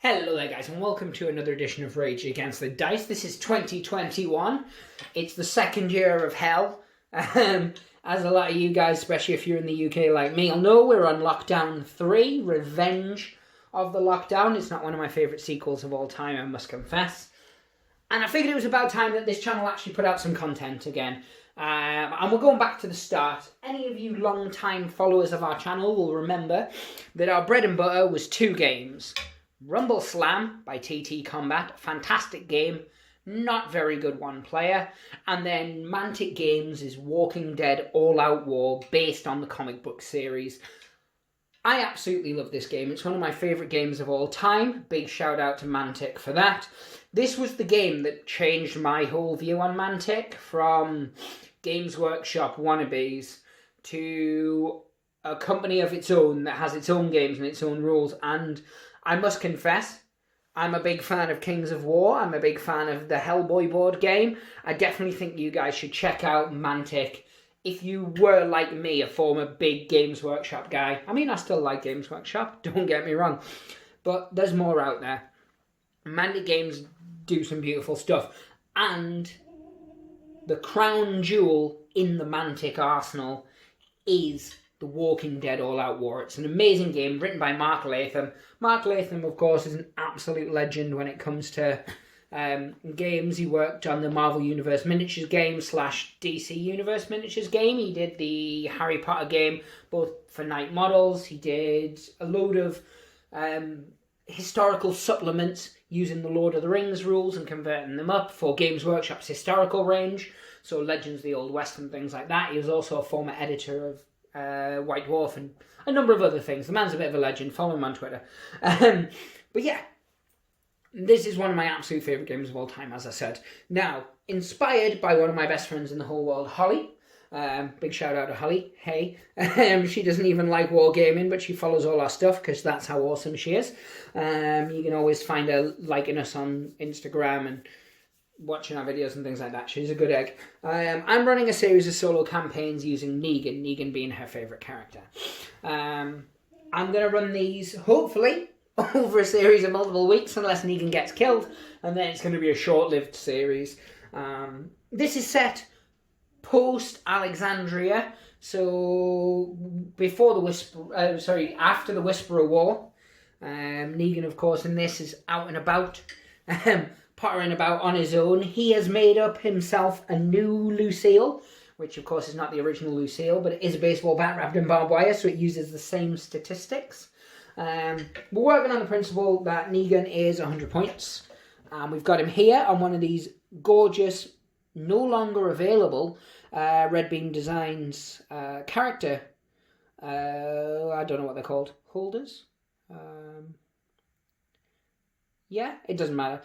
Hello there guys and welcome to another edition of Rage Against the Dice. This is 2021. It's the second year of hell. As a lot of you guys, especially if you're in the UK like me, will know, we're on Lockdown 3, Revenge of the Lockdown. It's not one of my favourite sequels of all time, I must confess. And I figured it was about time that this channel actually put out some content again. And we're going back to the start. Any of you long-time followers of our channel will remember that our bread and butter was two games. Rumble Slam by TT Combat, fantastic game, not very good one player, and then Mantic Games' Walking Dead All-Out War based on the comic book series. I absolutely love this game. It's one of my favourite games of all time. Big shout out to Mantic for that. This was the game that changed my whole view on Mantic from Games Workshop wannabes to a company of its own that has its own games and its own rules. And I must confess, I'm a big fan of Kings of War. I'm a big fan of the Hellboy board game. I definitely think you guys should check out Mantic if you were, like me, a former big Games Workshop guy. I mean, I still like Games Workshop, don't get me wrong. But there's more out there. Mantic Games do some beautiful stuff. And the crown jewel in the Mantic arsenal is The Walking Dead All-Out War. It's an amazing game written by Mark Latham. Mark Latham, of course, is an absolute legend when it comes to games. He worked on the Marvel Universe Miniatures game / DC Universe Miniatures game. He did the Harry Potter game, both for Night Models. He did a load of historical supplements using the Lord of the Rings rules and converting them up for Games Workshop's historical range. So Legends of the Old West and things like that. He was also a former editor of White Dwarf and a number of other things. The man's a bit of a legend. Follow him on Twitter. But yeah, this is one of my absolute favourite games of all time, as I said. Now, inspired by one of my best friends in the whole world, Holly. Big shout out to Holly. Hey. She doesn't even like wargaming, but she follows all our stuff because that's how awesome she is. You can always find her liking us on Instagram and watching our videos and things like that. She's a good egg. I'm running a series of solo campaigns using Negan being her favourite character. I'm going to run these, hopefully, over a series of multiple weeks, unless Negan gets killed, and then it's going to be a short-lived series. This is set post-Alexandria, so before the after the Whisperer War. Negan, of course, in this is out and about. Pottering about on his own. He has made up himself a new Lucille, which of course is not the original Lucille, but it is a baseball bat wrapped in barbed wire, so it uses the same statistics. We're working on the principle that Negan is 100 points. We've got him here on one of these gorgeous, no longer available Red Beam Designs character. I don't know what they're called. Holders? Yeah, it doesn't matter.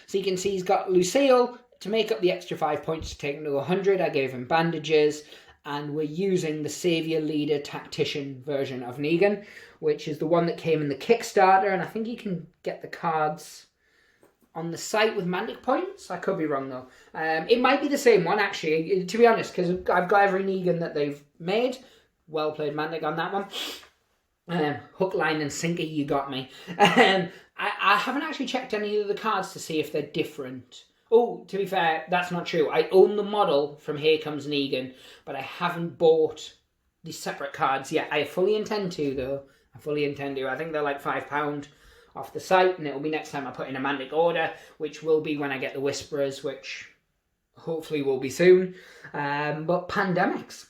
So you can see he's got Lucille. To make up the extra 5 points to take him to 100, I gave him bandages. And we're using the Saviour Leader Tactician version of Negan, which is the one that came in the Kickstarter. And I think you can get the cards on the site with Mantic points. I could be wrong, though. It might be the same one, actually, to be honest, because I've got every Negan that they've made. Well played, Mantic, on that one. Hook, line and sinker, you got me. I haven't actually checked any of the cards to see if they're different. Oh, to be fair, that's not true. I own the model from Here Comes Negan, but I haven't bought the separate cards yet. I fully intend to, though. I fully intend to. I think they're like £5 off the site, and it'll be next time I put in a Mantic order, which will be when I get the Whisperers, which hopefully will be soon. But pandemics.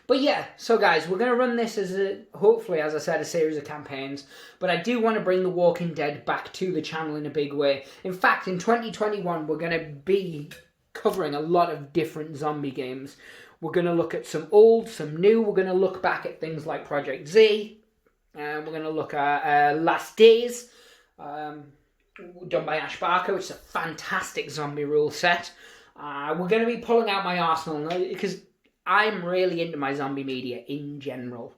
But yeah, so guys, we're going to run this as hopefully, as I said, a series of campaigns. But I do want to bring The Walking Dead back to the channel in a big way. In fact, in 2021, we're going to be covering a lot of different zombie games. We're going to look at some old, some new. We're going to look back at things like Project Z. We're going to look at Last Days, done by Ash Barker, which is a fantastic zombie rule set. We're going to be pulling out my arsenal because I'm really into my zombie media in general.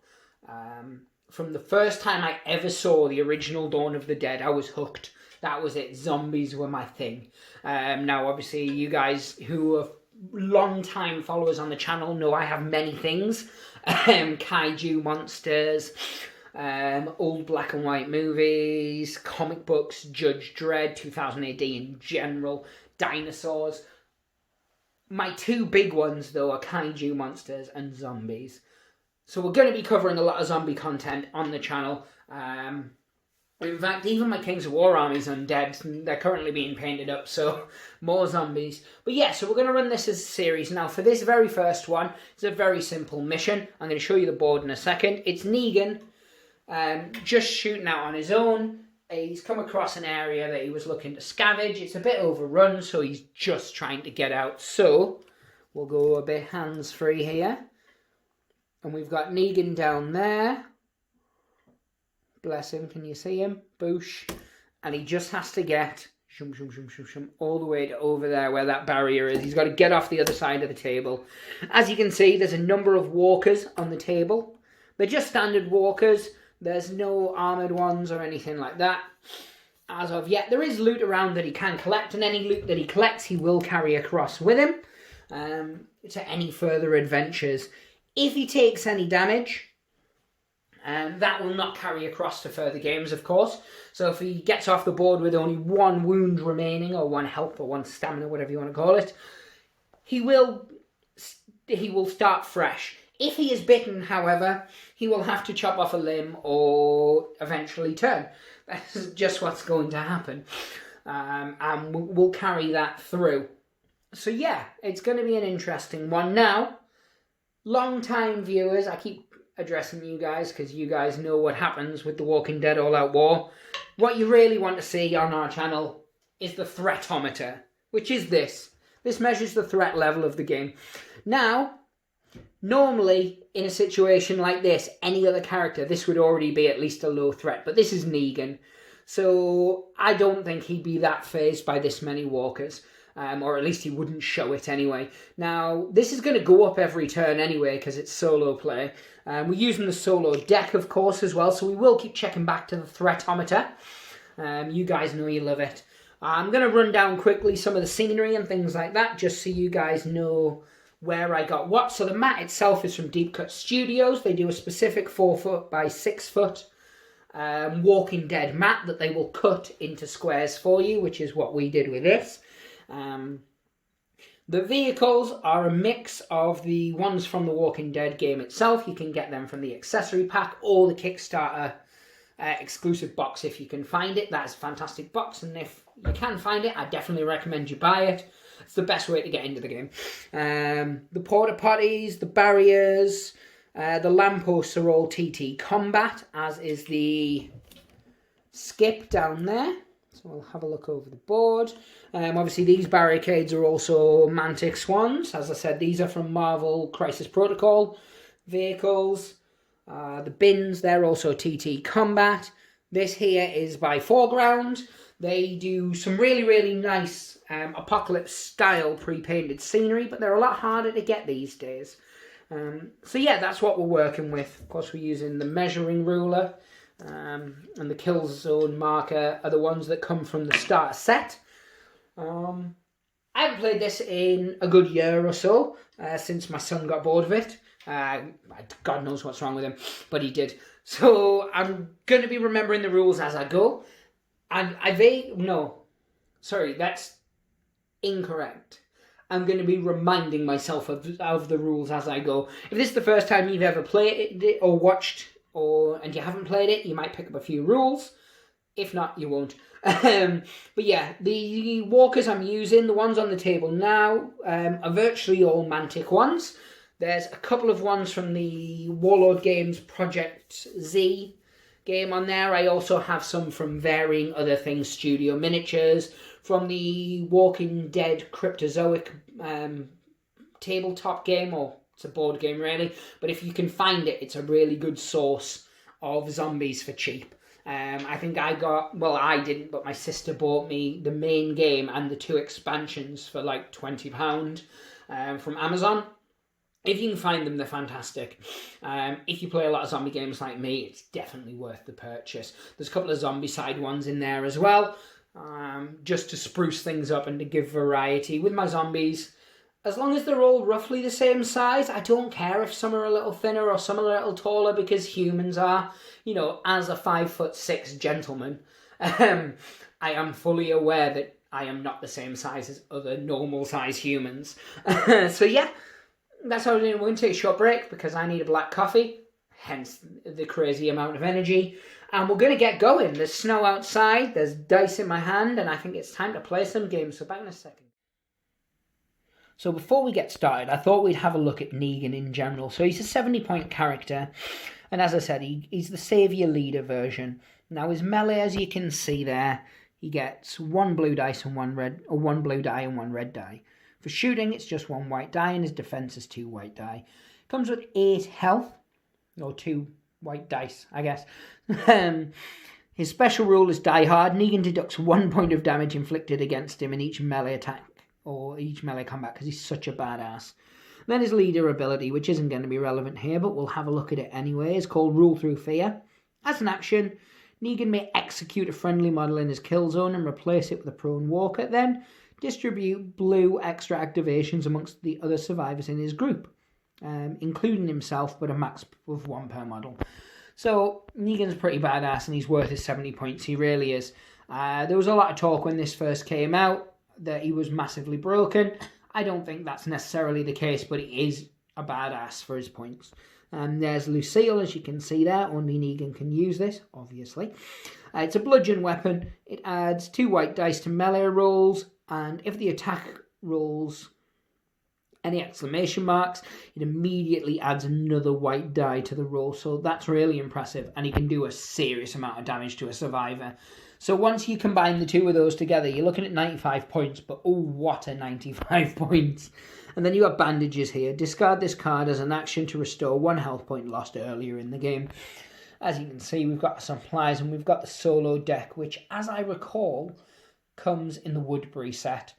From the first time I ever saw the original Dawn of the Dead, I was hooked. That was it. Zombies were my thing. Now, obviously, you guys who are long-time followers on the channel know I have many things. Kaiju monsters, old black and white movies, comic books, Judge Dredd, 2000 AD in general, dinosaurs. My two big ones, though, are kaiju monsters and zombies. So we're going to be covering a lot of zombie content on the channel. In fact, even my Kings of War army's undead. They're currently being painted up, so more zombies. But yeah, so we're going to run this as a series. Now, for this very first one, it's a very simple mission. I'm going to show you the board in a second. It's Negan, just shooting out on his own. He's come across an area that he was looking to scavenge. It's a bit overrun, so he's just trying to get out. So, we'll go a bit hands-free here. And we've got Negan down there. Bless him, can you see him? Boosh. And he just has to get all the way to over there where that barrier is. He's got to get off the other side of the table. As you can see, there's a number of walkers on the table. They're just standard walkers. There's no armoured ones or anything like that. As of yet, there is loot around that he can collect, and any loot that he collects, he will carry across with him to any further adventures. If he takes any damage, that will not carry across to further games, of course. So if he gets off the board with only one wound remaining, or one health, or one stamina, whatever you want to call it, he will start fresh. If he is bitten, however, he will have to chop off a limb or eventually turn. That's just what's going to happen. And we'll carry that through. So yeah, it's going to be an interesting one. Now, long-time viewers, I keep addressing you guys because you guys know what happens with The Walking Dead All-Out War. What you really want to see on our channel is the threatometer, which is this. This measures the threat level of the game. Now, normally, in a situation like this, any other character, this would already be at least a low threat, but this is Negan. So I don't think he'd be that fazed by this many walkers. Or at least he wouldn't show it anyway. Now, this is going to go up every turn anyway because it's solo play. We're using the solo deck, of course, as well, so we will keep checking back to the threatometer. You guys know you love it. I'm going to run down quickly some of the scenery and things like that, just so you guys know where I got what. So the mat itself is from Deep Cut Studios. They do a specific 4-foot by 6-foot Walking Dead mat that they will cut into squares for you, which is what we did with this. The vehicles are a mix of the ones from the Walking Dead game itself. You can get them from the accessory pack or the Kickstarter exclusive box if you can find it. That's a fantastic box, and if you can find it, I definitely recommend you buy it. It's the best way to get into the game. The porta potties, the barriers, the lampposts are all TT Combat, as is the skip down there. So we'll have a look over the board. Obviously, these barricades are also Mantic Swans. As I said, these are from Marvel Crisis Protocol vehicles. The bins, they're also TT Combat. This here is by Foreground. They do some really, really nice Apocalypse-style pre-painted scenery, but they're a lot harder to get these days. So yeah, that's what we're working with. Of course, we're using the measuring ruler. And the kill zone marker are the ones that come from the starter set. I haven't played this in a good year or so, since my son got bored of it. God knows what's wrong with him, but he did. So I'm going to be remembering the rules as I go. And that's incorrect. I'm going to be reminding myself of the rules as I go. If this is the first time you've ever played it or watched and you haven't played it, you might pick up a few rules. If not, you won't. But yeah, the walkers I'm using, the ones on the table now, are virtually all Mantic ones. There's a couple of ones from the Warlord Games Project Z game on there. I also have some from varying other things, Studio Miniatures, from the Walking Dead Cryptozoic tabletop game, or it's a board game really, but if you can find it, it's a really good source of zombies for cheap. I think I didn't, but my sister bought me the main game and the 2 expansions for like £20 from Amazon. If you can find them, they're fantastic. If you play a lot of zombie games like me, it's definitely worth the purchase. There's a couple of zombie side ones in there as well, just to spruce things up and to give variety. With my zombies, As long as they're all roughly the same size, I don't care if some are a little thinner or some are a little taller, because humans are, you know, as a 5'6" gentleman, I am fully aware that I am not the same size as other normal size humans. So yeah, that's how we're doing. We're going to take a short break because I need a black coffee, hence the crazy amount of energy. And we're going to get going. There's snow outside, there's dice in my hand, and I think it's time to play some games. So back in a second. So before we get started, I thought we'd have a look at Negan in general. So he's a 70-point character, and as I said, he's the saviour leader version. Now his melee, as you can see there, he gets 1 blue dice and 1 red, or 1 blue die and 1 red die. For shooting, it's just 1 white die, and his defense is 2 white die. Comes with 8 health, or 2 white dice, I guess. His special rule is Die Hard. Negan deducts 1 point of damage inflicted against him in each melee attack or each melee combat because he's such a badass. And then his leader ability, which isn't going to be relevant here, but we'll have a look at it anyway, is called Rule Through Fear. As an action, Negan may execute a friendly model in his kill zone and replace it with a prone walker, then distribute blue extra activations amongst the other survivors in his group, including himself, but a max of 1 per model. So Negan's pretty badass and he's worth his 70 points, he really is. There was a lot of talk when this first came out that he was massively broken. I don't think that's necessarily the case, but he is a badass for his points. There's Lucille, as you can see there. Only Negan can use this, obviously. It's a bludgeon weapon. It adds 2 white dice to melee rolls, and if the attack rolls any exclamation marks, it immediately adds another white die to the roll. So that's really impressive, and he can do a serious amount of damage to a survivor. So once you combine the two of those together, you're looking at 95 points, but oh, what a 95 points. And then you have bandages here. Discard this card as an action to restore 1 health point lost earlier in the game. As you can see, we've got supplies and we've got the solo deck, which, as I recall, comes in the Woodbury set.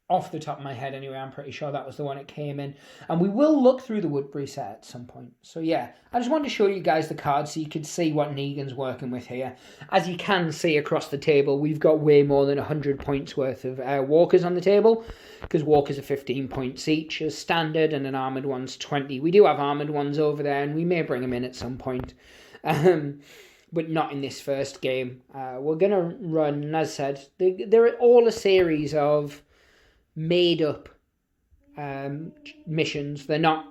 Off the top of my head anyway, I'm pretty sure that was the one it came in. And we will look through the Woodbury set at some point. So yeah, I just wanted to show you guys the cards so you could see what Negan's working with here. As you can see across the table, we've got way more than 100 points worth of walkers on the table, because walkers are 15 points each as standard, and an armoured one's 20. We do have armoured ones over there, and we may bring them in at some point. But not in this first game. We're going to run, as I said, they're all a series of made up missions. They're not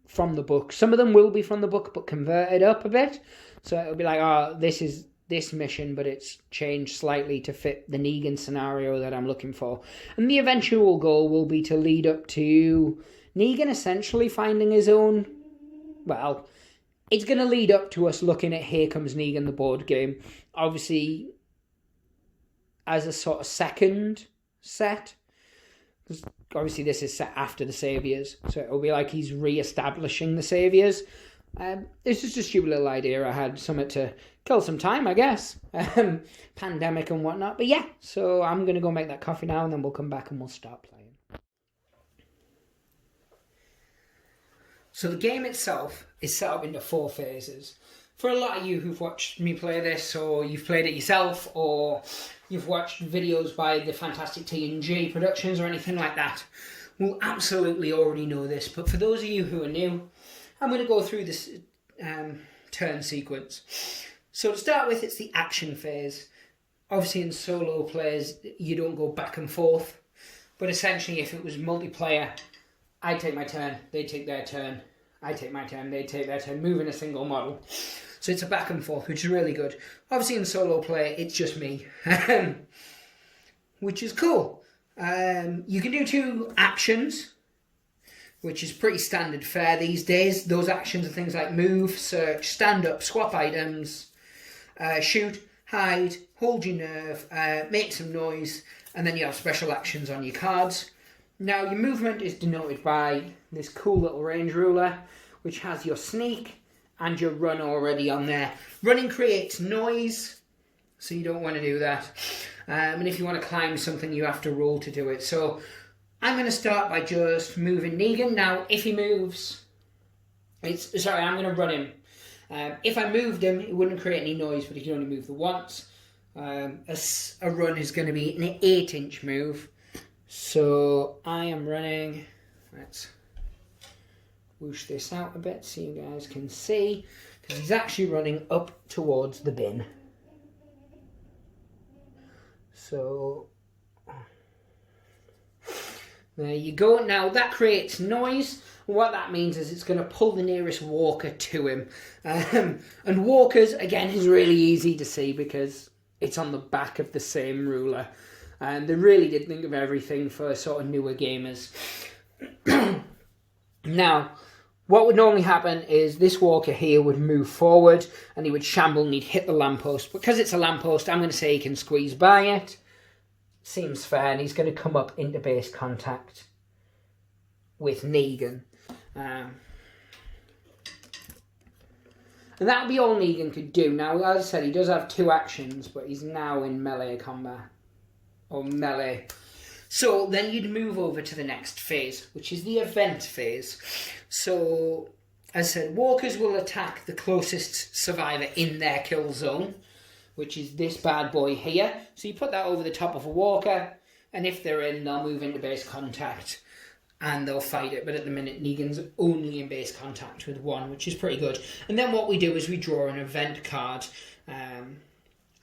from the book. Some of them will be from the book but converted up a bit, so it'll be like, oh, this is this mission but it's changed slightly to fit the Negan scenario that I'm looking for. And the eventual goal will be to lead up to Negan essentially finding his own, well, it's going to lead up to us looking at Here Comes Negan, the board game, obviously as a sort of second set. Obviously this is set after the Saviours, so it'll be like he's re-establishing the Saviours. It's just a stupid little idea I had, something to kill some time, I guess. Pandemic and whatnot, but yeah, so I'm going to go make that coffee now and then we'll come back and we'll start playing. So the game itself is set up into 4 phases. For a lot of you who've watched me play this, or you've played it yourself, or you've watched videos by the fantastic T&G Productions or anything like that, will absolutely already know this. But for those of you who are new, I'm going to go through this turn sequence. So to start with, it's the action phase. Obviously in solo players, you don't go back and forth. But essentially, if it was multiplayer, I take my turn, they take their turn, I take my turn, they take their turn, moving a single model. So it's a back and forth, which is really good. Obviously in solo play, it's just me, which is cool. You can do 2 actions, which is pretty standard fare these days. Those actions are things like move, search, stand up, swap items, shoot, hide, hold your nerve, make some noise, and then you have special actions on your cards. Now your movement is denoted by this cool little range ruler, which has your sneak and your run already on there. Running creates noise, so you don't want to do that. And if you want to climb something, you have to roll to do it. So I'm going to start by just moving Negan. Now, if he moves, I'm going to run him. If I moved him, it wouldn't create any noise, but he can only move the once. A run is going to be an 8-inch move. So I am running, let's whoosh this out a bit so you guys can see, because he's actually running up towards the bin. So there you go. Now that creates noise. What that means is it's going to pull the nearest walker to him. And walkers, again, is really easy to see because it's on the back of the same ruler. And they really did think of everything for sort of newer gamers. Now, what would normally happen is this walker here would move forward and he would shamble and he'd hit the lamppost. Because it's a lamppost, I'm going to say he can squeeze by it. Seems fair, and he's going to come up into base contact with Negan. And that'll be all Negan could do. Now, as I said, he does have 2 actions, but he's now in melee combat. Or melee. So then you'd move over to the next phase, which is the event phase. So, as I said, walkers will attack the closest survivor in their kill zone, which is this bad boy here. So you put that over the top of a walker, and if they're in, they'll move into base contact, and they'll fight it. But at the minute, Negan's only in base contact with 1, which is pretty good. And then what we do is we draw an event card,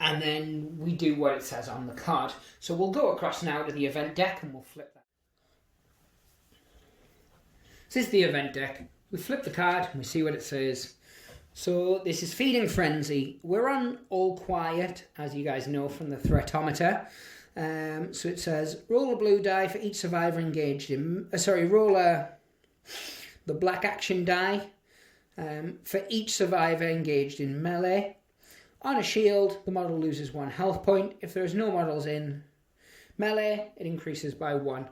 and then we do what it says on the card. So we'll go across now to the event deck, and we'll flip that. This is the event deck. We flip the card, and we see what it says. So this is Feeding Frenzy. We're on all quiet, as you guys know from the threatometer. So it says, roll a blue die for each survivor engaged in... roll the black action die for each survivor engaged in melee. On a shield, the model loses 1 health point. If there's no models in melee, it increases by 1.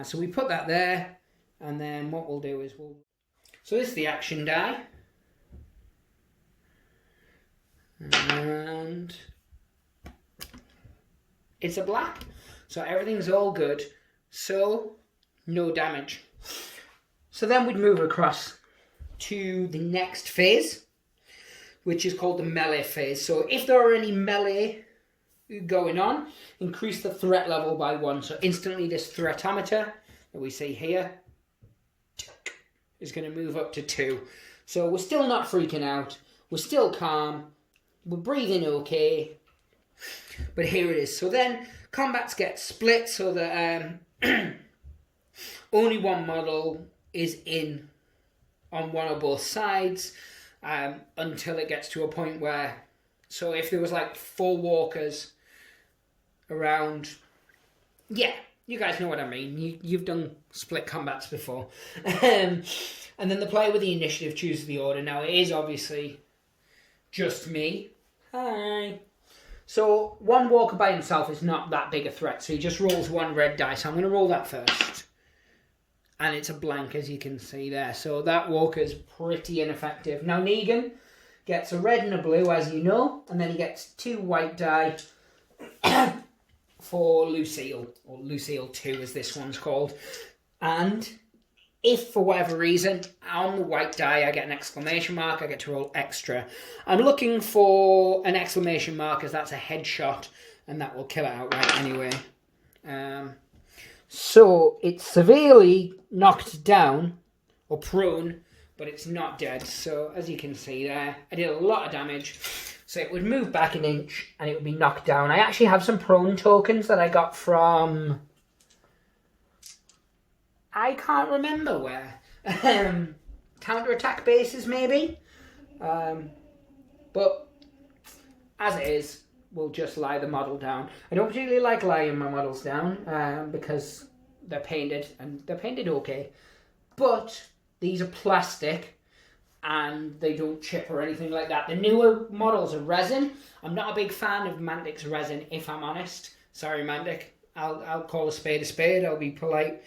So we put that there, and then what we'll do is we'll... So this is the action die. And it's a black, so everything's all good, so no damage. So then we'd move across to the next phase, which is called the melee phase. So if there are any melee going on, increase the threat level by 1. So instantly this threatometer that we see here is going to move up to 2. So we're still not freaking out, we're still calm, we're breathing okay, but here it is. So then combats get split so that only 1 model is in on one or both sides until it gets to a point where, so if there was like 4 walkers around, yeah, you guys know what I mean. You've done split combats before. And then the player with the initiative chooses the order. Now it is obviously just me. Hi. So 1 walker by himself is not that big a threat, so he just rolls 1 red dice. I'm going to roll that first. And it's a blank, as you can see there. So that walker's pretty ineffective. Now Negan gets a red and a blue, as you know, and then he gets 2 white die for Lucille, or Lucille 2 as this one's called. And if for whatever reason on the white die I get an exclamation mark, I get to roll extra. I'm looking for an exclamation mark as that's a headshot and that will kill it outright anyway. So it's severely knocked down or prone, but it's not dead. So as you can see there, I did a lot of damage. So it would move back 1 inch and it would be knocked down. I actually have some prone tokens that I got from... I can't remember where. Counter-attack bases, maybe? But as it is, we'll just lie the model down. I don't particularly like lying my models down because they're painted, and they're painted okay. But these are plastic, and they don't chip or anything like that. The newer models are resin. I'm not a big fan of Mantic's resin, if I'm honest. Sorry, Mantic. I'll call a spade. I'll be polite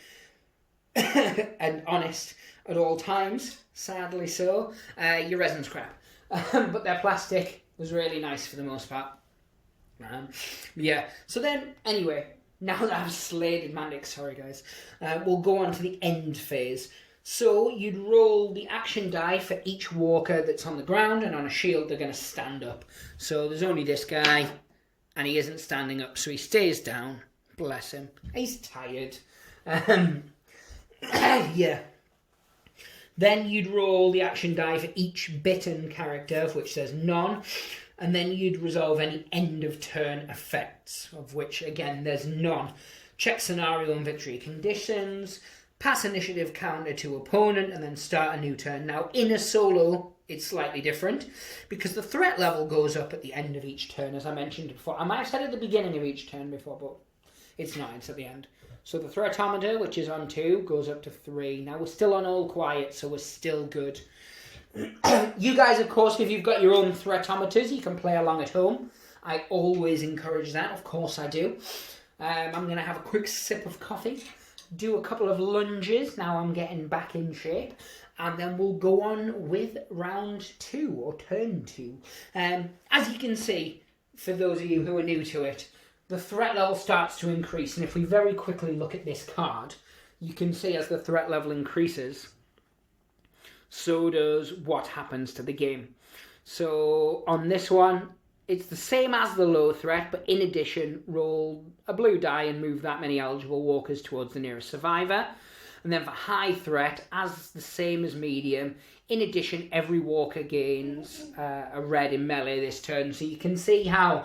and honest at all times, sadly so. Your resin's crap. But their plastic was really nice for the most part. Yeah, so then, anyway, now that I've slated Mantic, sorry guys, we'll go on to the end phase. So you'd roll the action die for each walker that's on the ground, and on a shield they're going to stand up. So there's only this guy, and he isn't standing up, so he stays down. Bless him. He's tired. Yeah. Then you'd roll the action die for each bitten character, of which there's none. And then you'd resolve any end of turn effects, of which, again, there's none. Check scenario and victory conditions. Pass initiative counter to opponent, and then start a new turn. Now, in a solo, it's slightly different, because the threat level goes up at the end of each turn, as I mentioned before. I might have said at the beginning of each turn before, but it's not, it's at the end. So the threatometer, which is on 2, goes up to 3. Now, we're still on all quiet, so we're still good. You guys, of course, if you've got your own threatometers, you can play along at home. I always encourage that, of course I do. I'm going to have a quick sip of coffee, do a couple of lunges, now I'm getting back in shape, and then we'll go on with round 2, or turn 2. As you can see, for those of you who are new to it, the threat level starts to increase, and if we very quickly look at this card, you can see as the threat level increases, so does what happens to the game. So on this one, it's the same as the low threat, but in addition, roll a blue die and move that many eligible walkers towards the nearest survivor. And then for high threat, as the same as medium, in addition, every walker gains a red in melee this turn. So you can see how,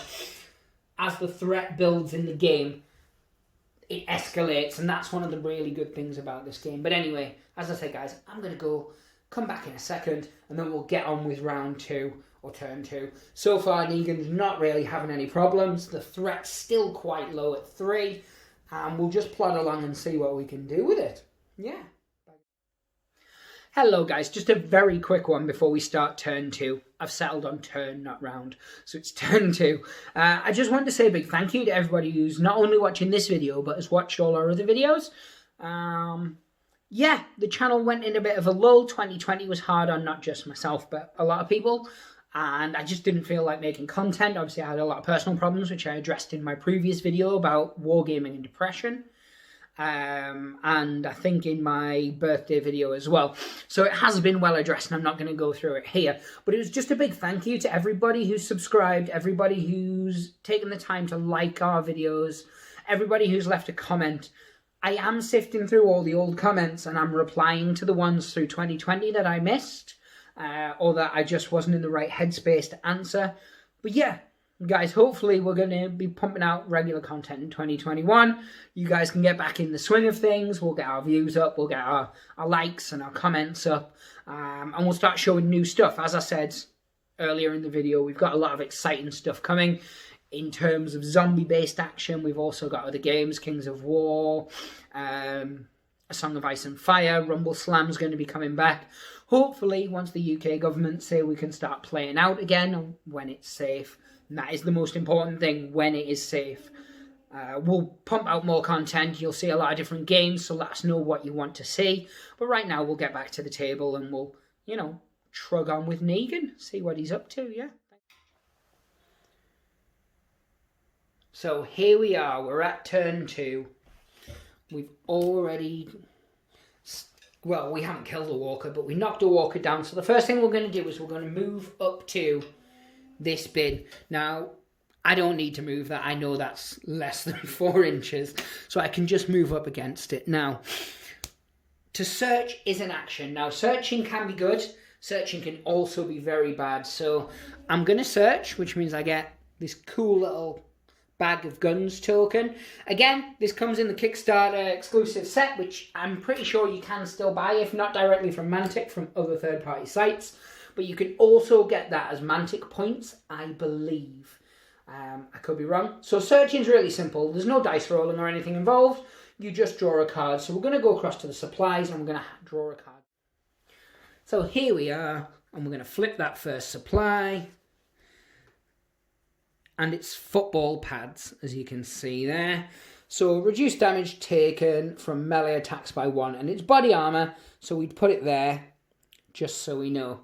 as the threat builds in the game, it escalates, and that's one of the really good things about this game. But anyway, as I say, guys, I'm going to come back in a second, and then we'll get on with round 2, or turn 2. So far, Negan's not really having any problems. The threat's still quite low at 3, and we'll just plod along and see what we can do with it. Yeah. Hello, guys. Just a very quick one before we start turn 2. I've settled on turn, not round, so it's turn 2. I just wanted to say a big thank you to everybody who's not only watching this video, but has watched all our other videos. Yeah, the channel went in a bit of a lull. 2020 was hard on not just myself, but a lot of people. And I just didn't feel like making content. Obviously, I had a lot of personal problems, which I addressed in my previous video about wargaming and depression. And I think in my birthday video as well. So it has been well addressed, and I'm not going to go through it here. But it was just a big thank you to everybody who's subscribed, everybody who's taken the time to like our videos, everybody who's left a comment. I am sifting through all the old comments, and I'm replying to the ones through 2020 that I missed, or that I just wasn't in the right headspace to answer. But yeah, guys, hopefully we're going to be pumping out regular content in 2021. You guys can get back in the swing of things. We'll get our views up, we'll get our likes and our comments up, and we'll start showing new stuff. As I said earlier in the video, we've got a lot of exciting stuff coming. In terms of zombie-based action, we've also got other games, Kings of War, A Song of Ice and Fire, Rumble Slam's going to be coming back. Hopefully, once the UK government say we can start playing out again when it's safe. And that is the most important thing, when it is safe. We'll pump out more content. You'll see a lot of different games, so let us know what you want to see. But right now, we'll get back to the table and we'll, trug on with Negan, see what he's up to, yeah? So here we are, we're at turn 2. We've already, well, we haven't killed a walker, but we knocked a walker down. So the first thing we're going to do is we're going to move up to this bin. Now, I don't need to move that. I know that's less than 4 inches, so I can just move up against it. Now, to search is an action. Now, searching can be good. Searching can also be very bad. So I'm going to search, which means I get this cool little bag of guns token. Again, this comes in the Kickstarter exclusive set, which I'm pretty sure you can still buy, if not directly from Mantic, from other third-party sites. But you can also get that as Mantic points, I believe. I could be wrong. So searching's really simple. There's no dice rolling or anything involved. You just draw a card. So we're going to go across to the supplies, and we're going to draw a card. So here we are, and we're going to flip that first supply. And it's football pads, as you can see there. So reduced damage taken from melee attacks by 1, and it's body armor, so we'd put it there, just so we know.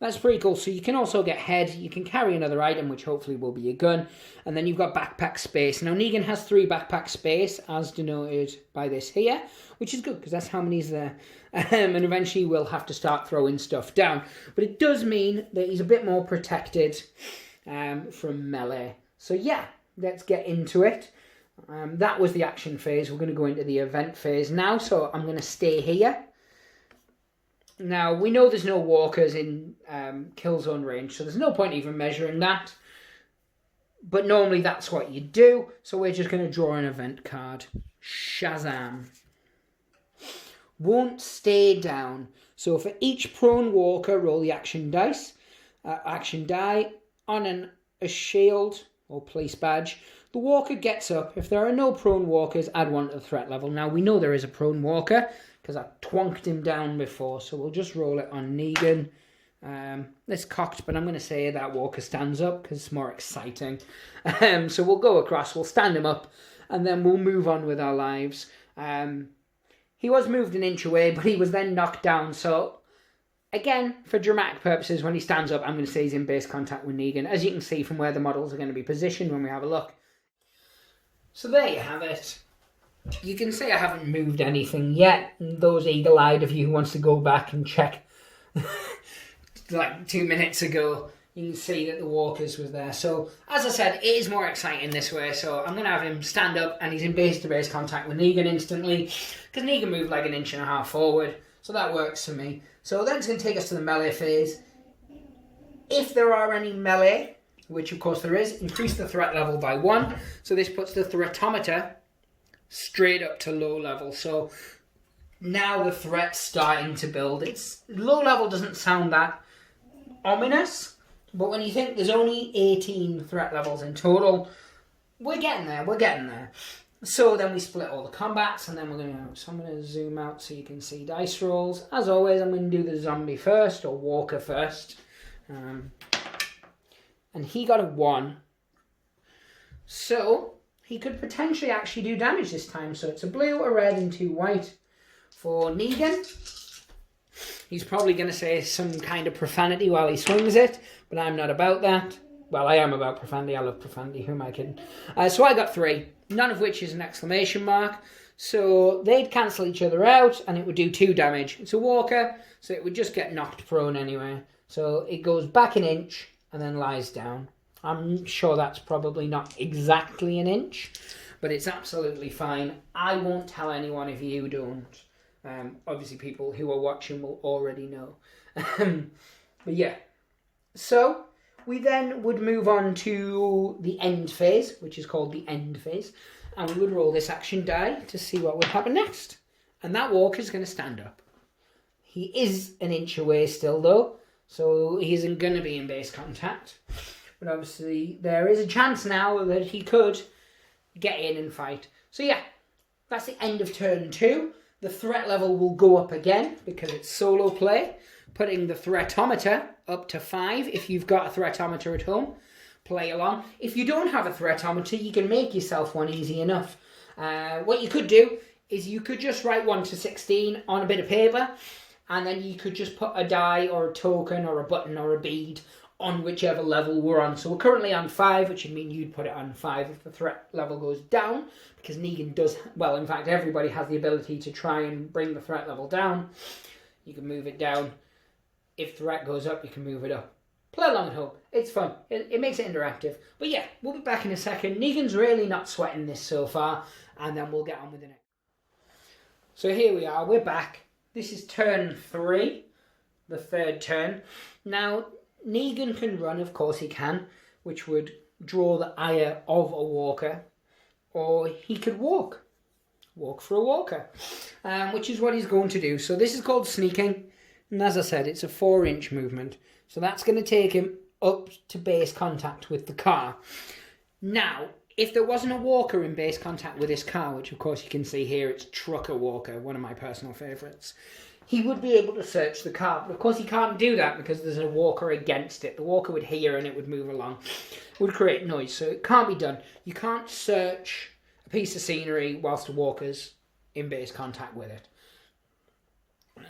That's pretty cool. So you can also get head, you can carry another item, which hopefully will be a gun, and then you've got backpack space. Now Negan has 3 backpack space, as denoted by this here, which is good, because that's how many's there. And eventually we'll have to start throwing stuff down. But it does mean that he's a bit more protected from melee. So yeah, let's get into it. That was the action phase. We're going to go into the event phase now, so I'm going to stay here. Now, we know there's no walkers in kill zone range, so there's no point even measuring that. But normally that's what you do, so we're just going to draw an event card. Shazam. Won't stay down. So for each prone walker, roll the action dice. Action die on a shield or police badge. The walker gets up. If there are no prone walkers, add 1 to the threat level. Now, we know there is a prone walker because I twonked him down before, so we'll just roll it on Negan. It's cocked, but I'm going to say that walker stands up because it's more exciting. So we'll go across, we'll stand him up, and then we'll move on with our lives. He was moved an inch away, but he was then knocked down, so again, for dramatic purposes, when he stands up, I'm going to say he's in base contact with Negan, as you can see from where the models are going to be positioned when we have a look. So there you have it. You can see I haven't moved anything yet. Those eagle-eyed of you who wants to go back and check like 2 minutes ago, you can see that the walkers was there. So, as I said, it is more exciting this way. So I'm going to have him stand up and he's in base-to-base contact with Negan instantly. Because Negan moved like 1.5 inches forward. So that works for me. So then it's going to take us to the melee phase. If there are any melee, which of course there is, increase the threat level by 1. So this puts the threatometer straight up to low level. So now the threat's starting to build. It's low level doesn't sound that ominous, but when you think there's only 18 threat levels in total, we're getting there. So then we split all the combats, and then we're going to... So I'm going to zoom out so you can see dice rolls. As always, I'm going to do the zombie first, or walker first. And he got a 1. So he could potentially actually do damage this time. So it's a blue, a red, and 2 white for Negan. He's probably going to say some kind of profanity while he swings it, but I'm not about that. Well, I am about profanity. I love profanity. Who am I kidding? So I got 3, none of which is an exclamation mark. So they'd cancel each other out, and it would do 2 damage. It's a walker, so it would just get knocked prone anyway. So it goes back 1 inch and then lies down. I'm sure that's probably not exactly 1 inch, but it's absolutely fine. I won't tell anyone if you don't. Obviously, people who are watching will already know. But yeah. So we then would move on to the end phase, which is called the end phase. And we would roll this action die to see what would happen next. And that walker is going to stand up. He is 1 inch away still, though. So he isn't going to be in base contact. But obviously, there is a chance now that he could get in and fight. So yeah, that's the end of turn 2. The threat level will go up again because it's solo play, putting the threatometer up to 5 if you've got a threatometer at home. Play along. If you don't have a threatometer, you can make yourself one easy enough. What you could do is you could just write 1 to 16 on a bit of paper, and then you could just put a die or a token or a button or a bead on whichever level we're on. So we're currently on 5, which would mean you'd put it on 5 if the threat level goes down, because Negan does, well, in fact, everybody has the ability to try and bring the threat level down. You can move it down. If threat goes up, you can move it up. Play along at home. It's fun. It makes it interactive. But yeah, we'll be back in a second. Negan's really not sweating this so far, and then we'll get on with the next. So here we are. We're back. This is turn 3, the third turn. Now, Negan can run, of course he can, which would draw the ire of a walker, or he could walk for a walker, which is what he's going to do. So this is called sneaking, and as I said, it's a 4-inch movement, so that's going to take him up to base contact with the car. Now, if there wasn't a walker in base contact with this car, which of course you can see here, it's Trucker Walker, one of my personal favourites, he would be able to search the car. But of course he can't do that because there's a walker against it. The walker would hear and it would move along. It would create noise, so it can't be done. You can't search a piece of scenery whilst the walker's in base contact with it.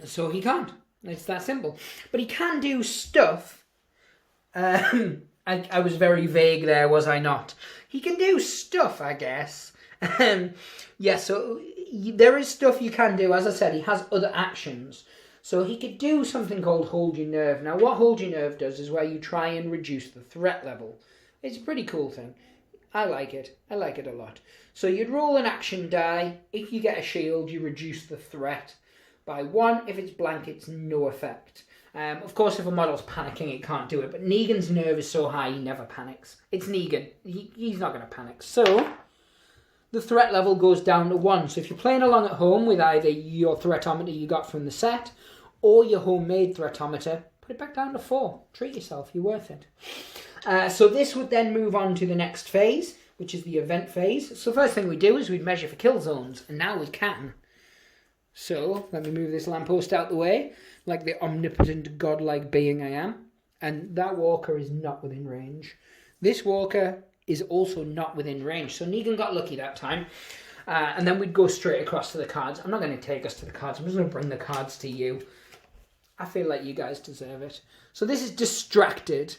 So he can't. It's that simple. But he can do stuff. I was very vague there, was I not? He can do stuff, I guess. Yeah, so there is stuff you can do. As I said, he has other actions. So he could do something called Hold Your Nerve. Now, what Hold Your Nerve does is where you try and reduce the threat level. It's a pretty cool thing. I like it. I like it a lot. So you'd roll an action die. If you get a shield, you reduce the threat by 1. If it's blank, it's no effect. Of course, if a model's panicking, it can't do it. But Negan's nerve is so high, he never panics. It's Negan. He's not going to panic. So the threat level goes down to 1. So if you're playing along at home with either your threatometer you got from the set or your homemade threatometer, put it back down to 4. Treat yourself. You're worth it. So this would then move on to the next phase, which is the event phase. So the first thing we do is we'd measure for kill zones. And now we can. So let me move this lamppost out the way, like the omnipotent godlike being I am. And that walker is not within range. This walker is also not within range. So Negan got lucky that time. And then we'd go straight across to the cards. I'm not going to take us to the cards. I'm just going to bring the cards to you. I feel like you guys deserve it. So this is distracted.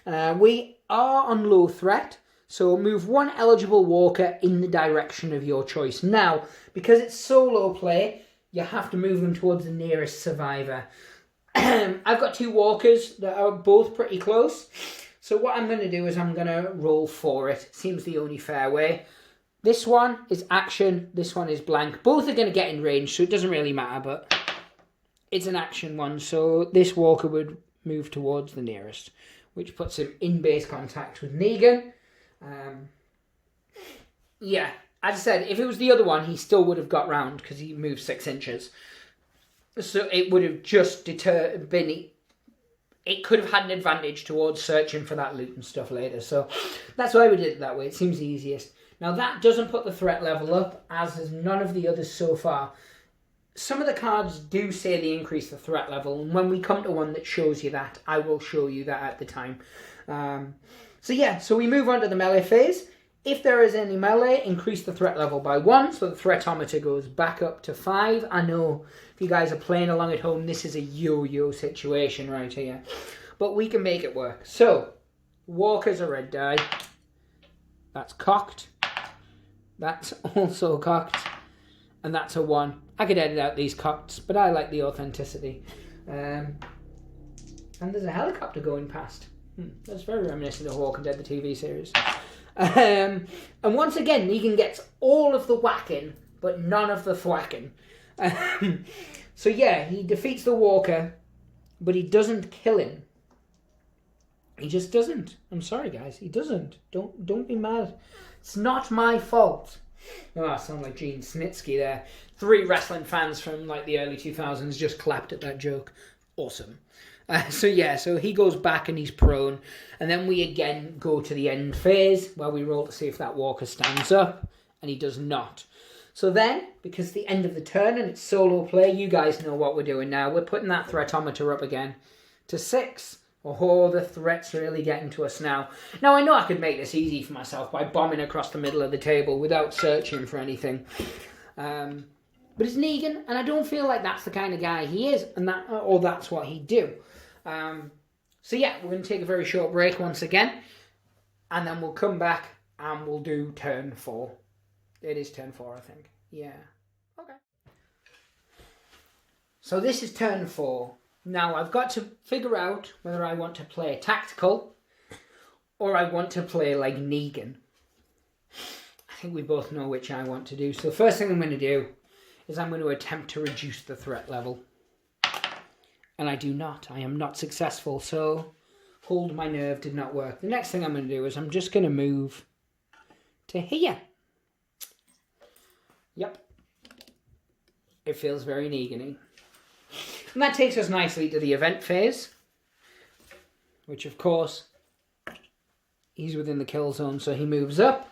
We are on low threat. So move 1 eligible walker in the direction of your choice. Now, because it's solo play, you have to move them towards the nearest survivor. I've got 2 walkers that are both pretty close. So what I'm going to do is I'm going to roll for it. Seems the only fair way. This one is action. This one is blank. Both are going to get in range, so it doesn't really matter, but it's an action one. So this walker would move towards the nearest, which puts him in base contact with Negan. Yeah, as I said, if it was the other one, he still would have got round because he moved 6 inches. So it would have just been... It could have had an advantage towards searching for that loot and stuff later. So that's why we did it that way. It seems the easiest. Now that doesn't put the threat level up, as has none of the others so far. Some of the cards do say they increase the threat level, and when we come to one that shows you that, I will show you that at the time. So we move on to the melee phase. If there is any melee, increase the threat level by 1, so the threatometer goes back up to 5. I know if you guys are playing along at home, this is a yo-yo situation right here. But we can make it work. So, walker's a red die. That's cocked. That's also cocked. And that's a 1. I could edit out these cocks, but I like the authenticity. And there's a helicopter going past. That's very reminiscent of Walking Dead, the TV series. And once again, Negan gets all of the whacking, but none of the thwacking. So yeah, he defeats the walker, but he doesn't kill him. He just doesn't. I'm sorry, guys. He doesn't. Don't be mad. It's not my fault. Oh, I sound like Gene Snitsky there. 3 wrestling fans from like the early 2000s just clapped at that joke. Awesome. So he goes back and he's prone. And then we again go to the end phase where we roll to see if that walker stands up. And he does not. So then, because it's the end of the turn and it's solo play, you guys know what we're doing now. We're putting that threatometer up again to 6. Oh, the threat's really getting to us now. Now, I know I could make this easy for myself by bombing across the middle of the table without searching for anything. But it's Negan, and I don't feel like that's the kind of guy he is, and that's what he'd do. So yeah, we're going to take a very short break once again, and then we'll come back and we'll do turn 4. It is turn 4, I think. Yeah. Okay. So this is turn 4. Now I've got to figure out whether I want to play tactical or I want to play like Negan. I think we both know which I want to do. So the first thing I'm going to do is I'm going to attempt to reduce the threat level. And I do not. I am not successful. So hold my nerve did not work. The next thing I'm going to do is I'm just going to move to here. Yep. It feels very Negan-y. And that takes us nicely to the event phase, which of course, he's within the kill zone, so he moves up.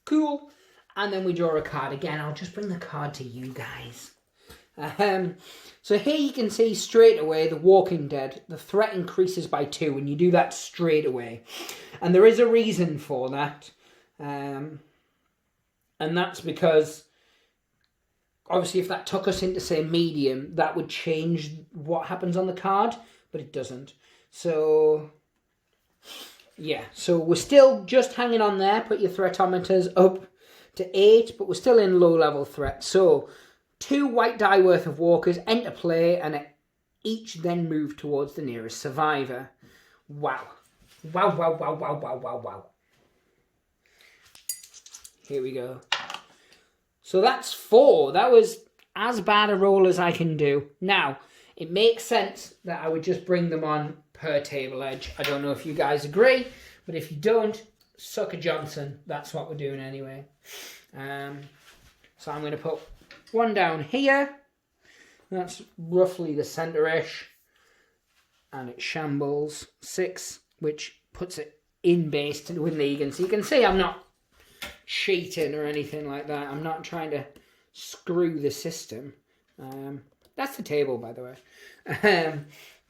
Cool. And then we draw a card again. I'll just bring the card to you guys. So here you can see straight away the Walking Dead. The threat increases by 2, and you do that straight away. And there is a reason for that. And that's because... obviously, if that took us into, say, medium, that would change what happens on the card, but it doesn't. So, yeah. So we're still just hanging on there. Put your threatometers up to 8, but we're still in low-level threat. So, 2 white die worth of walkers enter play, and each then move towards the nearest survivor. Wow. Wow, wow, wow, wow, wow, wow, wow. Here we go. So that's 4. That was as bad a roll as I can do. Now, it makes sense that I would just bring them on per table edge. I don't know if you guys agree, but if you don't, suck a Johnson. That's what we're doing anyway. So I'm going to put one down here. That's roughly the centre-ish. And it shambles 6, which puts it in base with Negan. So you can see I'm not cheating or anything like that. I'm not trying to screw the system. That's the table, by the way.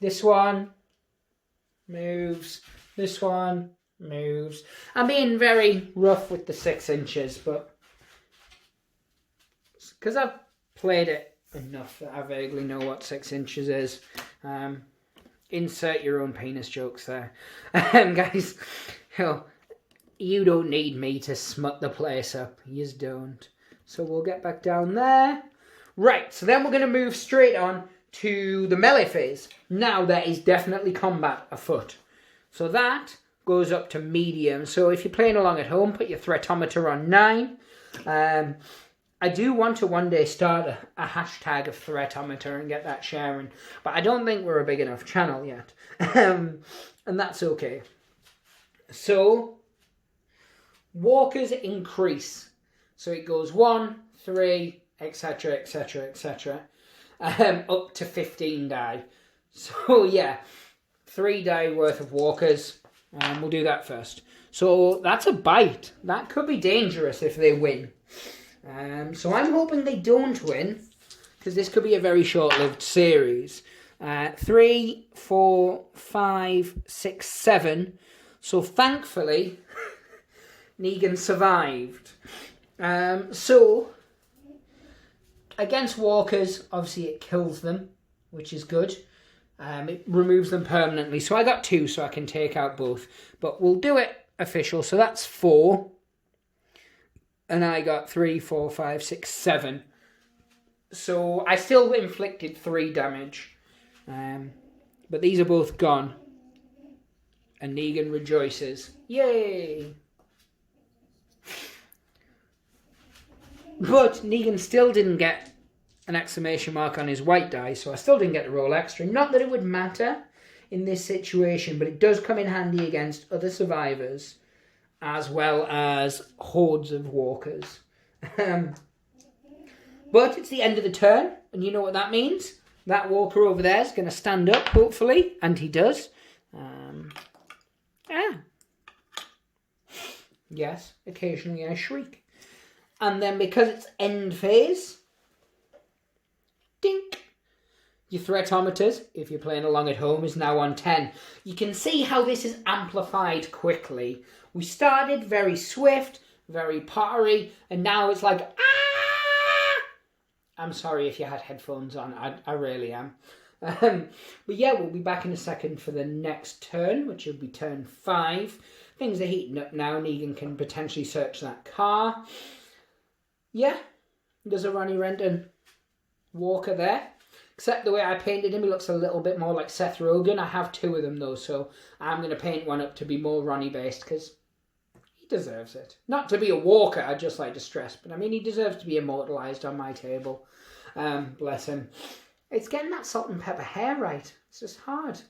This one moves. This one moves. I'm being very rough with the 6 inches, but because I've played it enough that I vaguely know what 6 inches is. Insert your own penis jokes there. Guys, you don't need me to smut the place up. You just don't. So we'll get back down there. Right, so then we're going to move straight on to the melee phase. Now there is definitely combat afoot. So that goes up to medium. So if you're playing along at home, put your threatometer on 9. I do want to one day start a hashtag of threatometer and get that sharing. But I don't think we're a big enough channel yet. And that's okay. So, walkers increase. So it goes 1, 3, etc, etc, etc. Up to 15 die. So yeah, 3 die worth of walkers. We'll do that first. So that's a bite. That could be dangerous if they win. So I'm hoping they don't win, because this could be a very short-lived series. 3, 4, 5, 6, 7. So thankfully, Negan survived. So, against walkers, obviously it kills them, which is good. It removes them permanently. So I got 2, so I can take out both. But we'll do it official. So that's 4. And I got 3, 4, 5, 6, 7. So I still inflicted 3 damage. But these are both gone. And Negan rejoices. Yay! But Negan still didn't get an exclamation mark on his white die. So I still didn't get to roll extra. Not that it would matter in this situation. But it does come in handy against other survivors, as well as hordes of walkers. But it's the end of the turn, and you know what that means. That walker over there is going to stand up, hopefully, and he does. Yes, occasionally I shriek. And then because it's end phase, dink, your threatometers, if you're playing along at home, is now on 10. You can see how this is amplified quickly. We started very swift, very pottery, and now it's like, ah! I'm sorry if you had headphones on, I really am. But yeah, we'll be back in a second for the next turn, which will be turn 5. Things are heating up now. Negan can potentially search that car. Yeah, there's a Ronnie Renton walker there. Except the way I painted him, he looks a little bit more like Seth Rogen. I have 2 of them though, so I'm going to paint one up to be more Ronnie based, because he deserves it. Not to be a walker, I'd just like to stress, but I mean, he deserves to be immortalised on my table. Bless him. It's getting that salt and pepper hair right. It's just hard.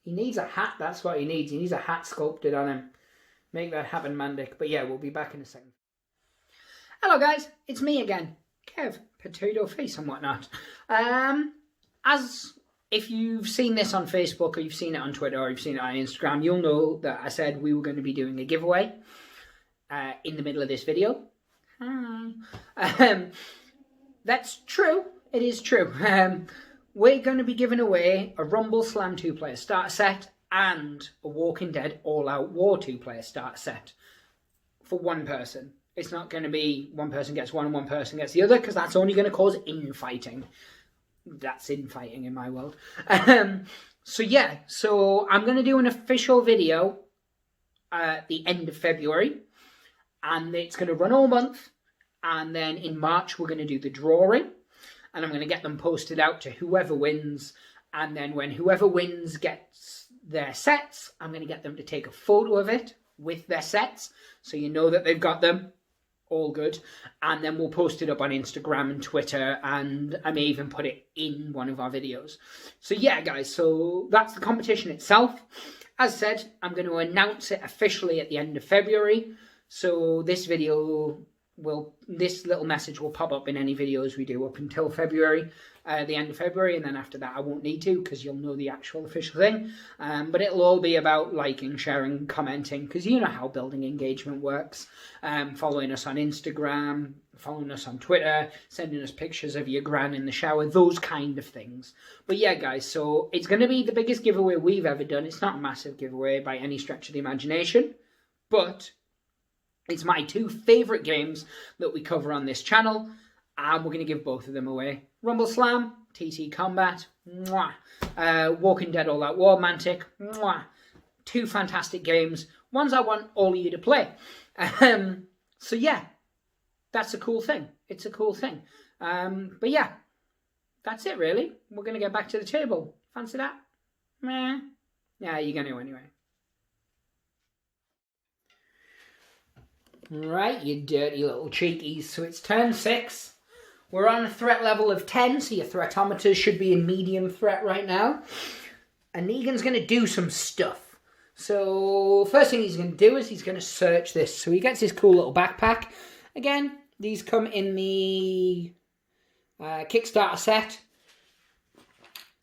He needs a hat, that's what he needs. He needs a hat sculpted on him. Make that happen, Mantic. But yeah, we'll be back in a second. Hello guys, it's me again. Kev, potato face and whatnot. As if you've seen this on Facebook, or you've seen it on Twitter, or you've seen it on Instagram, you'll know that I said we were going to be doing a giveaway in the middle of this video. That's true. It is true. We're going to be giving away a Rumble Slam 2-player starter set and a Walking Dead All-Out War 2-player starter set for one person. It's not going to be one person gets one and one person gets the other, because that's only going to cause infighting. That's infighting in my world. So yeah, so I'm going to do an official video at the end of February, and it's going to run all month, and then in March we're going to do the drawing, and I'm going to get them posted out to whoever wins, and then when whoever wins gets their sets, I'm going to get them to take a photo of it with their sets, so you know that they've got them. all good. And then we'll post it up on Instagram and Twitter, and I may even put it in one of our videos. So yeah, guys, so that's the competition itself. As said, I'm going to announce it officially at the end of February. So this little message will pop up in any videos we do up until February, the end of February, and then after that I won't need to, because you'll know the actual official thing. But it'll all be about liking, sharing, commenting, because you know how building engagement works. Following us on Instagram, following us on Twitter, sending us pictures of your gran in the shower, those kind of things. But yeah, guys, so it's going to be the biggest giveaway we've ever done. It's not a massive giveaway by any stretch of the imagination, but it's my 2 favourite games that we cover on this channel, and we're going to give both of them away. Rumble Slam, TT Combat, mwah. Walking Dead All Out War, Mantic, mwah. 2 fantastic games, ones I want all of you to play. So yeah, that's a cool thing. It's a cool thing. But yeah, that's it really. We're going to get back to the table. Fancy that? Meh. Yeah, you're going to anyway. Right, you dirty little cheekies. So it's turn 6. We're on a threat level of 10, so your threatometer should be in medium threat right now. And Negan's going to do some stuff. So first thing he's going to do is he's going to search this. So he gets his cool little backpack. Again, these come in the Kickstarter set.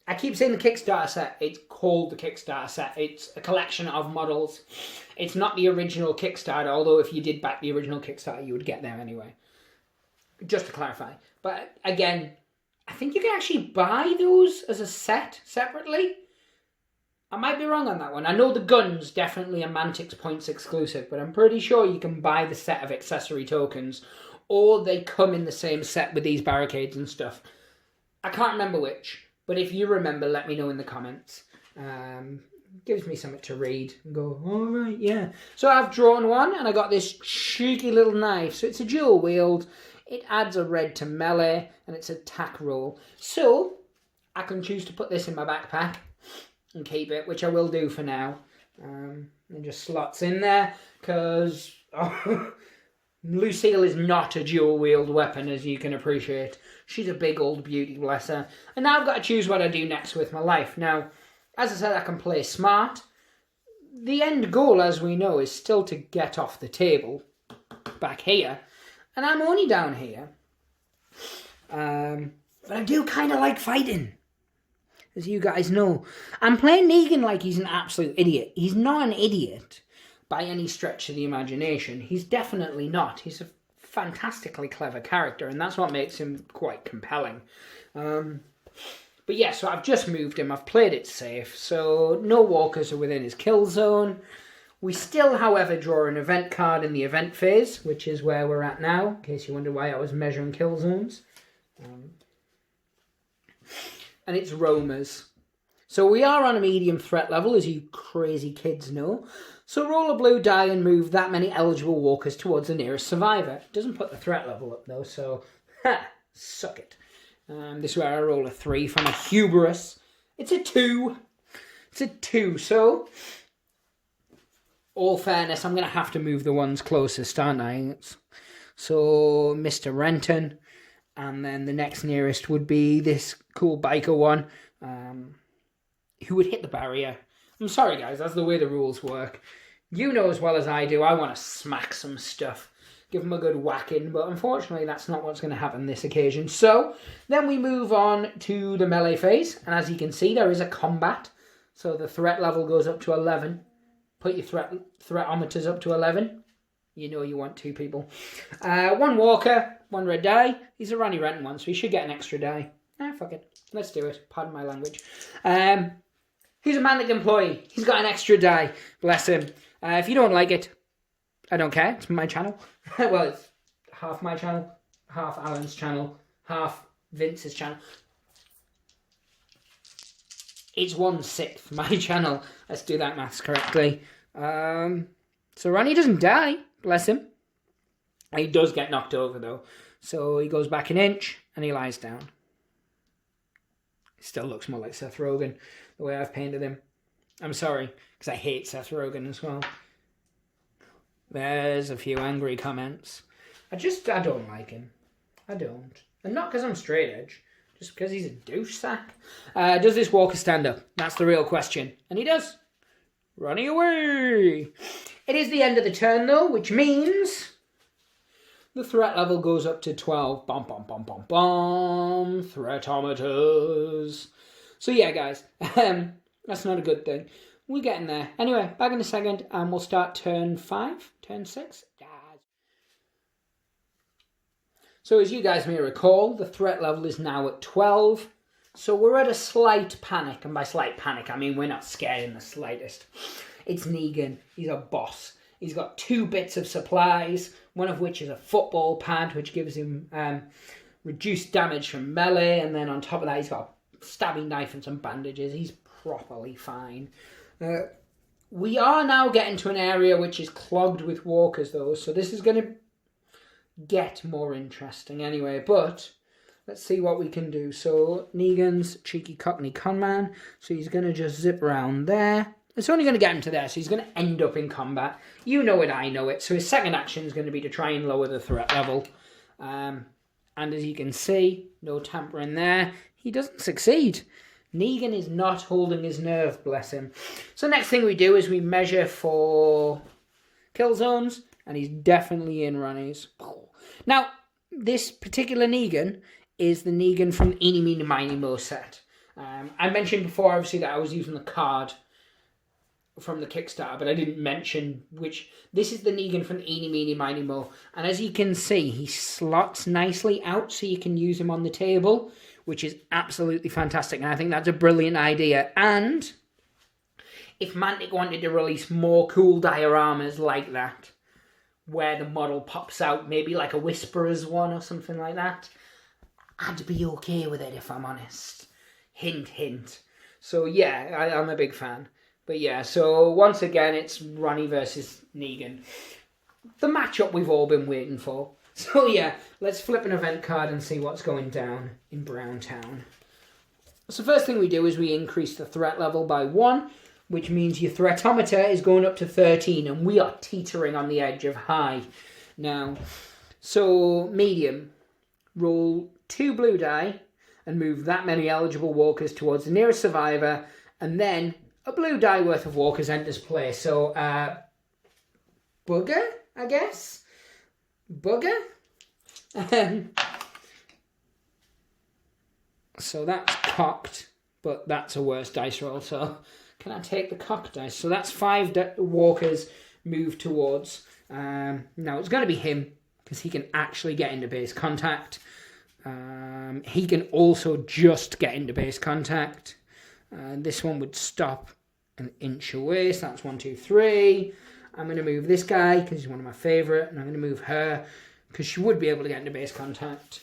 I keep saying the Kickstarter set. It's called the Kickstarter set. It's a collection of models. It's not the original Kickstarter, although if you did back the original Kickstarter, you would get there anyway. Just to clarify. But again, I think you can actually buy those as a set separately. I might be wrong on that one. I know the guns definitely are Mantic's points exclusive, but I'm pretty sure you can buy the set of accessory tokens, or they come in the same set with these barricades and stuff. I can't remember which. But if you remember, let me know in the comments. Gives me something to read and go, all right, yeah. So I've drawn one, and I got this cheeky little knife. So it's a dual wield. It adds a red to melee, and it's a attack roll. So I can choose to put this in my backpack and keep it, which I will do for now. It just slots in there, because Lucille is not a dual wield weapon, as you can appreciate. She's a big old beauty, bless her. And now I've got to choose what I do next with my life. Now, as I said, I can play smart. The end goal, as we know, is still to get off the table back here. And I'm only down here. But I do kind of like fighting, as you guys know. I'm playing Negan like he's an absolute idiot. He's not an idiot by any stretch of the imagination. He's definitely not. He's a fantastically clever character, and that's what makes him quite compelling. But yeah, so I've just moved him. I've played it safe, so no walkers are within his kill zone. We still, however, draw an event card in the event phase, which is where we're at now, in case you wonder why I was measuring kill zones. And it's roamers. So we are on a medium threat level, as you crazy kids know. So roll a blue die and move that many eligible walkers towards the nearest survivor. It doesn't put the threat level up though, so suck it. This is where I roll a 3 from a hubris. It's a 2. It's a 2, so all fairness, I'm going to have to move the ones closest, aren't I? So Mr. Renton, and then the next nearest would be this cool biker one, who would hit the barrier. I'm sorry guys, that's the way the rules work. You know as well as I do, I want to smack some stuff. Give them a good whacking, but unfortunately that's not what's going to happen this occasion. So, then we move on to the melee phase, and as you can see there is a combat. So the threat level goes up to 11. Put your threatometers up to 11. You know you want 2 people. 1 walker, 1 red die. He's a Ronnie Renton one, so he should get an extra die. Fuck it. Let's do it. Pardon my language. He's a Mantic employee. He's got an extra die. Bless him. If you don't like it, I don't care. It's my channel. Well, it's half my channel, half Alan's channel, half Vince's channel. It's 1/6 my channel. Let's do that maths correctly. So Ronnie doesn't die. Bless him. He does get knocked over, though. So he goes back an inch, and he lies down. He still looks more like Seth Rogen, the way I've painted him. I'm sorry, because I hate Seth Rogen as well. There's a few angry comments. I don't like him. I don't. And not because I'm straight edge, just because he's a douche sack. Does this walker stand up? That's the real question. And he does. Running away. It is the end of the turn though, which means the threat level goes up to 12. Bom, bom, bom, bom, bom. Threatometers. So yeah, guys, that's not a good thing. We're getting there. Anyway, back in a second, and we'll start turn 5, turn 6. So as you guys may recall, the threat level is now at 12. So we're at a slight panic, and by slight panic, I mean we're not scared in the slightest. It's Negan. He's a boss. He's got 2 bits of supplies, one of which is a football pad, which gives him reduced damage from melee, and then on top of that, he's got a stabbing knife and some bandages. He's properly fine. We are now getting to an area which is clogged with walkers, though, so this is going to get more interesting anyway, but let's see what we can do. So Negan's cheeky cockney conman, so he's going to just zip around there. It's only going to get him to there, so he's going to end up in combat. You know it, I know it. So his second action is going to be to try and lower the threat level. And as you can see, no tampering there. He doesn't succeed. Negan is not holding his nerve, bless him. So next thing we do is we measure for kill zones, and he's definitely in runnies. Now, this particular Negan is the Negan from the Eeny, Meeny, Miny, Mo set. I mentioned before, obviously, that I was using the card from the Kickstarter, but I didn't mention which. This is the Negan from the Eeny, Meeny, Miny, Mo. And as you can see, he slots nicely out so you can use him on the table, which is absolutely fantastic. And I think that's a brilliant idea. And if Mantic wanted to release more cool dioramas like that, where the model pops out, maybe like a Whisperer's one or something like that, I'd be okay with it, if I'm honest. Hint, hint. So yeah, I'm a big fan. But yeah, so once again, it's Ronnie versus Negan. The matchup we've all been waiting for. So yeah, let's flip an event card and see what's going down in Browntown. So first thing we do is we increase the threat level by 1, which means your threatometer is going up to 13, and we are teetering on the edge of high now. So medium, roll 2 blue die and move that many eligible walkers towards the nearest survivor, and then a blue die worth of walkers enters play. So bugger, I guess? Bugger? So that's cocked, but that's a worse dice roll, so can I take the cock dice? So that's 5 walkers move towards. Now it's going to be him, because he can actually get into base contact. He can also just get into base contact. This one would stop an inch away, so that's 1, 2, 3. I'm going to move this guy, because he's one of my favourite, and I'm going to move her, because she would be able to get into base contact.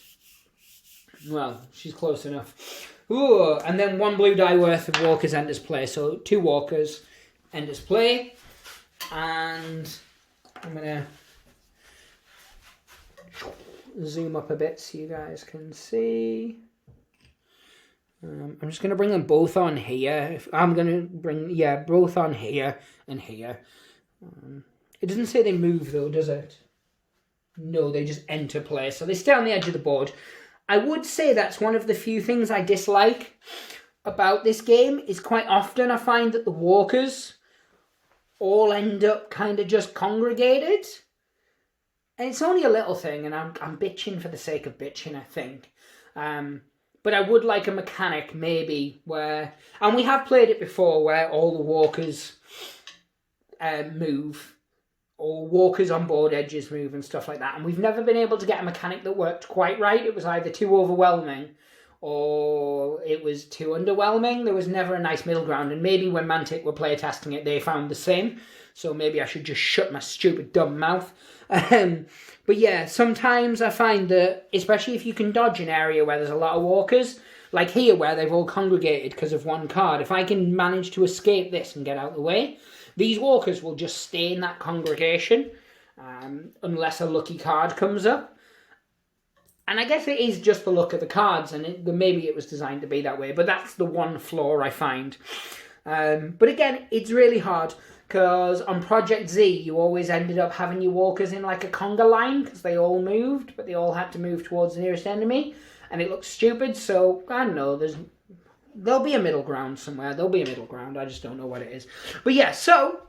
Well, she's close enough. Ooh, and then 1 blue die worth of walkers enters play. So 2 walkers enters play. And I'm going to zoom up a bit so you guys can see. I'm just going to bring them both on here. I'm going to bring, both on here and here. It doesn't say they move though, does it? No, they just enter play. So they stay on the edge of the board. I would say that's one of the few things I dislike about this game, is quite often I find that the walkers all end up kind of just congregated. And it's only a little thing, and I'm bitching for the sake of bitching, I think. But I would like a mechanic, maybe, where... And we have played it before, where all the walkers move, or walkers on board edges move and stuff like that. And we've never been able to get a mechanic that worked quite right. It was either too overwhelming or it was too underwhelming. There was never a nice middle ground. And maybe when Mantic were playtesting it, they found the same. So maybe I should just shut my stupid dumb mouth. But yeah, sometimes I find that, especially if you can dodge an area where there's a lot of walkers, like here where they've all congregated because of one card, if I can manage to escape this and get out of the way, these walkers will just stay in that congregation unless a lucky card comes up. And I guess it is just the look of the cards, and maybe it was designed to be that way, but that's the one flaw I find. But again, it's really hard. Because on Project Z, you always ended up having your walkers in like a conga line because they all moved, but they all had to move towards the nearest enemy, and it looked stupid. So I don't know. There'll be a middle ground somewhere. There'll be a middle ground. I just don't know what it is. But yeah, so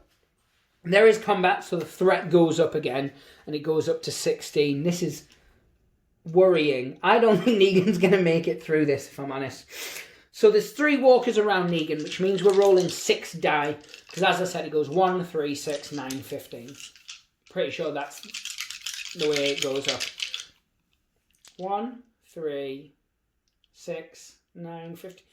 there is combat. So the threat goes up again, and it goes up to 16. This is worrying. I don't think Negan's going to make it through this, if I'm honest. So there's 3 walkers around Negan, which means we're rolling 6 die. Because as I said, it goes 1, 3, 6, 9, 15. Pretty sure that's the way it goes up. 1, 3, 6, 9, 15.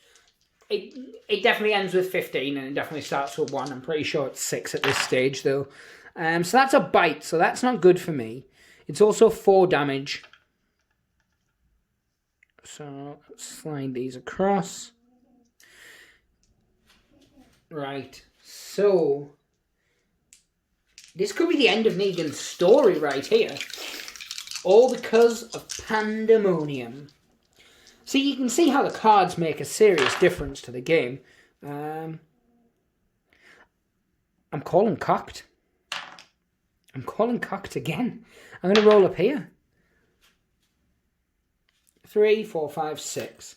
It definitely ends with 15, and it definitely starts with 1. I'm pretty sure it's 6 at this stage, though. So that's a bite, so that's not good for me. It's also 4 damage. So let's slide these across. Right, so this could be the end of Negan's story right here. All because of pandemonium. So you can see how the cards make a serious difference to the game. I'm calling cocked. I'm calling cocked again. I'm going to roll up here. 3, 4, 5, 6.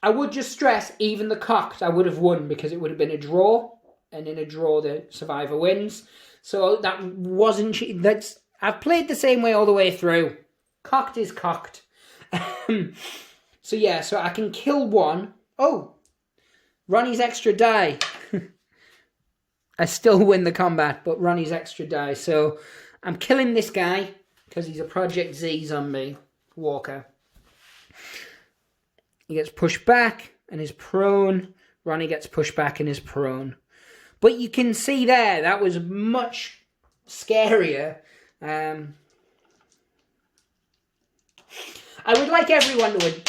I would just stress, even the cocked, I would have won because it would have been a draw, and in a draw, the survivor wins. So that wasn't... I've played the same way all the way through. Cocked is cocked. So yeah, so I can kill 1. Oh! Ronnie's extra die. I still win the combat, but Ronnie's extra die. So I'm killing this guy because he's a Project Z zombie walker. He gets pushed back and is prone. Ronnie gets pushed back and is prone. But you can see there, that was much scarier. I would like everyone to...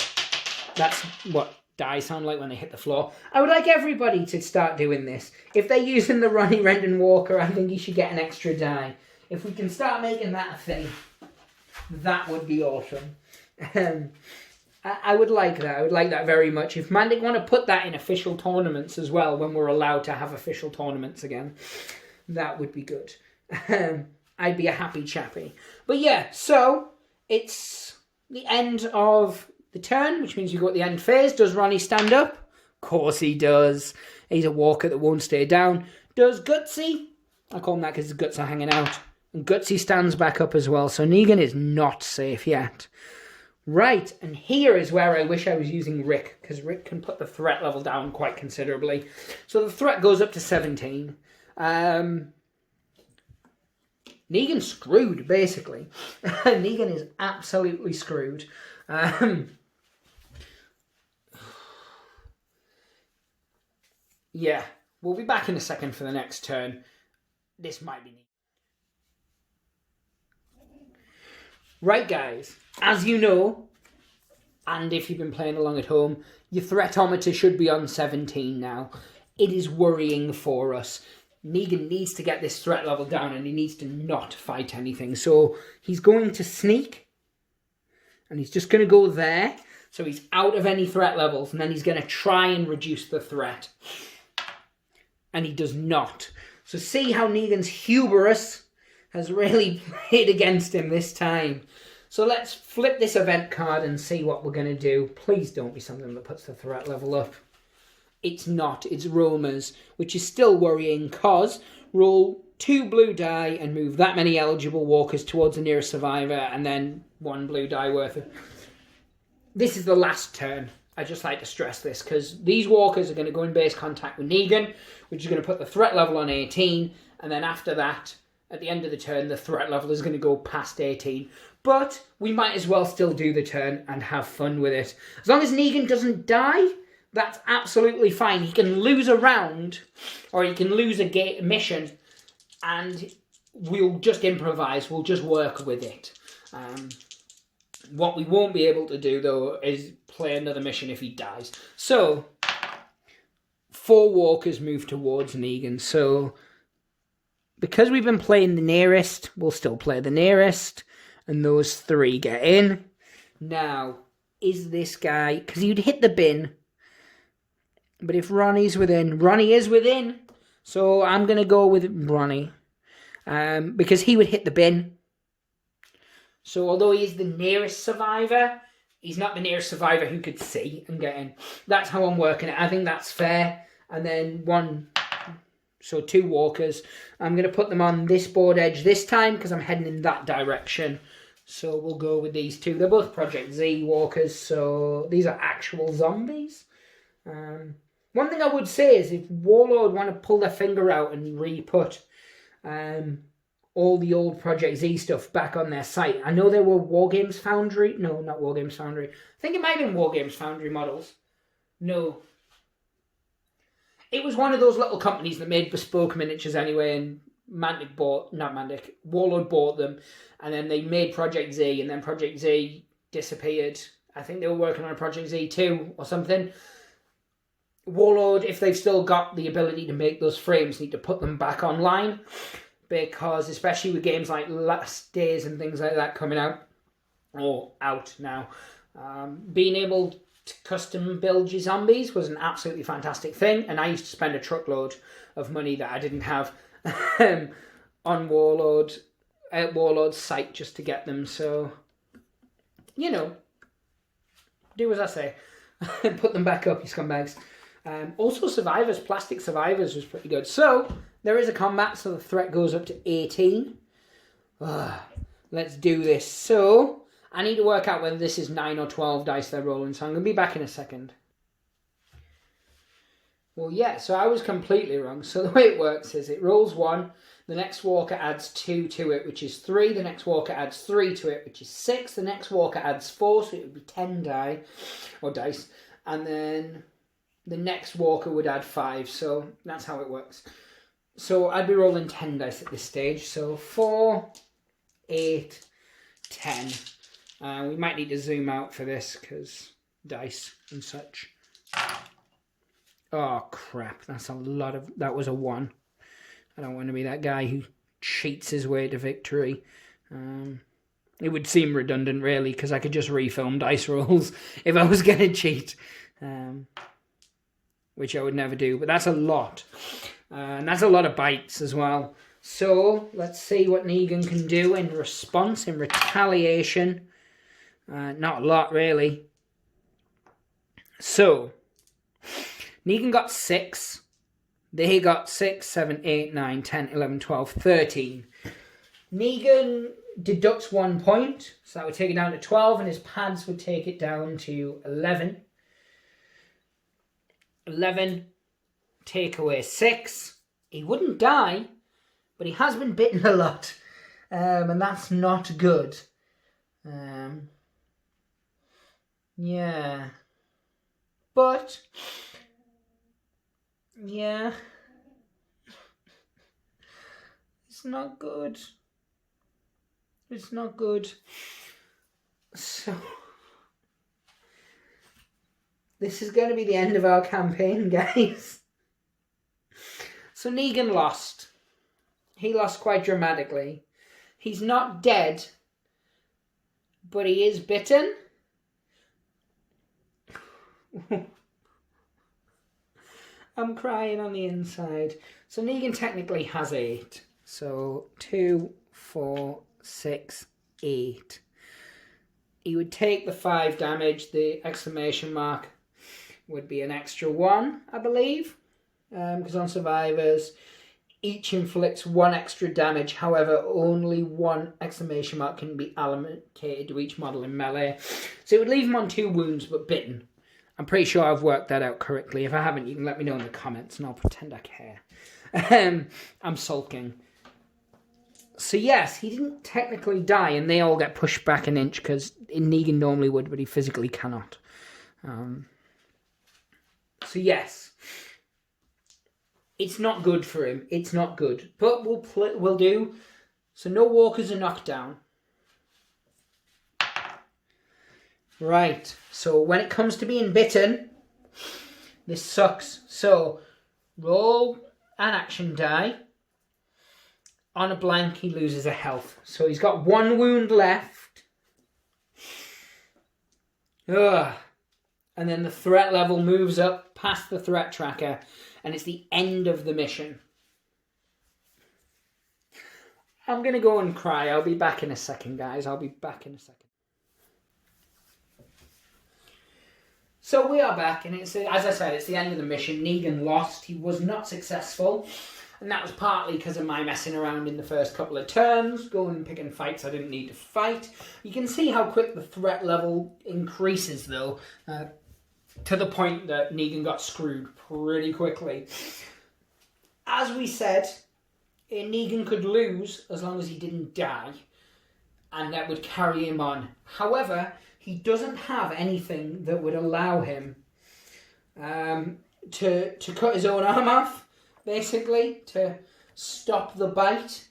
That's what die sound like when they hit the floor. I would like everybody to start doing this. If they're using the Ronnie Rendon Walker, I think you should get an extra die. If we can start making that a thing, that would be awesome. I would like that. I would like that very much. If Mantic want to put that in official tournaments as well, when we're allowed to have official tournaments again, that would be good. I'd be a happy chappy. But yeah, so it's the end of the turn, which means you go at the end phase. Does Ronnie stand up? Of course he does. He's a walker that won't stay down. Does Gutsy? I call him that because his guts are hanging out. And Gutsy stands back up as well. So Negan is not safe yet. Right, and here is where I wish I was using Rick, because Rick can put the threat level down quite considerably. So the threat goes up to 17. Negan's screwed, basically. Negan is absolutely screwed. Yeah, we'll be back in a second for the next turn. This might be neat. Right, guys, as you know, and if you've been playing along at home, your threatometer should be on 17 now. It is worrying for us. Negan needs to get this threat level down, and he needs to not fight anything. So he's going to sneak, and he's just going to go there. So he's out of any threat levels, and then he's going to try and reduce the threat. And he does not. So see how Negan's hubris has really played against him this time. So let's flip this event card and see what we're going to do. Please don't be something that puts the threat level up. It's not. It's Roma's, which is still worrying because roll 2 blue die and move that many eligible walkers towards the nearest survivor, and then 1 blue die worth of... This is the last turn. I just like to stress this because these walkers are going to go in base contact with Negan, which is going to put the threat level on 18, and then after that, at the end of the turn, the threat level is going to go past 18. But we might as well still do the turn and have fun with it. As long as Negan doesn't die, that's absolutely fine. He can lose a round, or he can lose a mission, and we'll just improvise. We'll just work with it. What we won't be able to do, though, is play another mission if he dies. So, 4 walkers move towards Negan. So, because we've been playing the nearest, we'll still play the nearest. And those 3 get in. Now, is this guy... Because you'd hit the bin. But if Ronnie's within... Ronnie is within. So I'm going to go with Ronnie. Because he would hit the bin. So although he is the nearest survivor, he's not the nearest survivor who could see and get in. That's how I'm working it. I think that's fair. And then so 2 walkers. I'm going to put them on this board edge this time because I'm heading in that direction. So we'll go with these 2. They're both Project Z walkers, so these are actual zombies. One thing I would say is if Warlord want to pull their finger out and re-put all the old Project Z stuff back on their site. I know there were Wargames Foundry. No, not Wargames Foundry. I think it might have been Wargames Foundry models. No. It was one of those little companies that made bespoke miniatures anyway, and Warlord bought them, and then they made Project Z, and then Project Z disappeared. I think they were working on a Project Z 2 or something. Warlord, if they've still got the ability to make those frames, need to put them back online, because especially with games like Last Days and things like that coming out, or out now, being able to custom build your zombies was an absolutely fantastic thing, and I used to spend a truckload of money that I didn't have on Warlord's site just to get them. So, you know, do as I say. Put them back up, you scumbags. Also, Plastic Survivors was pretty good. So, there is a combat, so the threat goes up to 18. Let's do this. So, I need to work out whether this is 9 or 12 dice they're rolling, so I'm going to be back in a second. Well, yeah, so I was completely wrong. So the way it works is it rolls 1, the next walker adds 2 to it, which is 3, the next walker adds 3 to it, which is 6, the next walker adds 4, so it would be 10 dice, and then the next walker would add 5, so that's how it works. So I'd be rolling 10 dice at this stage, so 4, 8, 10. We might need to zoom out for this, because dice and such. Oh, crap. That's a lot of... That was a 1. I don't want to be that guy who cheats his way to victory. It would seem redundant, really, because I could just refilm dice rolls if I was going to cheat. Which I would never do. But that's a lot. And that's a lot of bites as well. So, let's see what Negan can do in response, in retaliation. Not a lot, really. So... Negan got 6. They got 6, 7, 8, 9, 10, 11, 12, 13. Negan deducts 1 point, so that would take it down to 12, and his pads would take it down to 11. 11, take away 6. He wouldn't die, but he has been bitten a lot, and that's not good. Yeah. But... yeah, it's not good. It's not good. So, this is going to be the end of our campaign, guys. So Negan lost. He lost quite dramatically. He's not dead, but he is bitten. I'm crying on the inside. So Negan technically has 8. So 2, 4, 6, 8. He would take the 5 damage. The exclamation mark would be an extra 1, I believe. Because on survivors, each inflicts 1 extra damage. However, only 1 exclamation mark can be allocated to each model in melee. So it would leave him on 2 wounds, but bitten. I'm pretty sure I've worked that out correctly. If I haven't, you can let me know in the comments and I'll pretend I care. I'm sulking. So yes, he didn't technically die and they all get pushed back an inch because Negan normally would, but he physically cannot. So yes. It's not good for him. It's not good. But we'll do. So no walkers are knocked down. Right, so when it comes to being bitten, this sucks. So, roll an action die. On a blank, he loses a health. So he's got 1 wound left. Ugh. And then the threat level moves up past the threat tracker, and it's the end of the mission. I'm going to go and cry. I'll be back in a second, guys. I'll be back in a second. So we are back, and it's, as I said, it's the end of the mission. Negan lost. He was not successful. And that was partly because of my messing around in the first couple of turns, going and picking fights I didn't need to fight. You can see how quick the threat level increases, though, to the point that Negan got screwed pretty quickly. As we said, Negan could lose as long as he didn't die, and that would carry him on. However, he doesn't have anything that would allow him to cut his own arm off, basically, to stop the bite,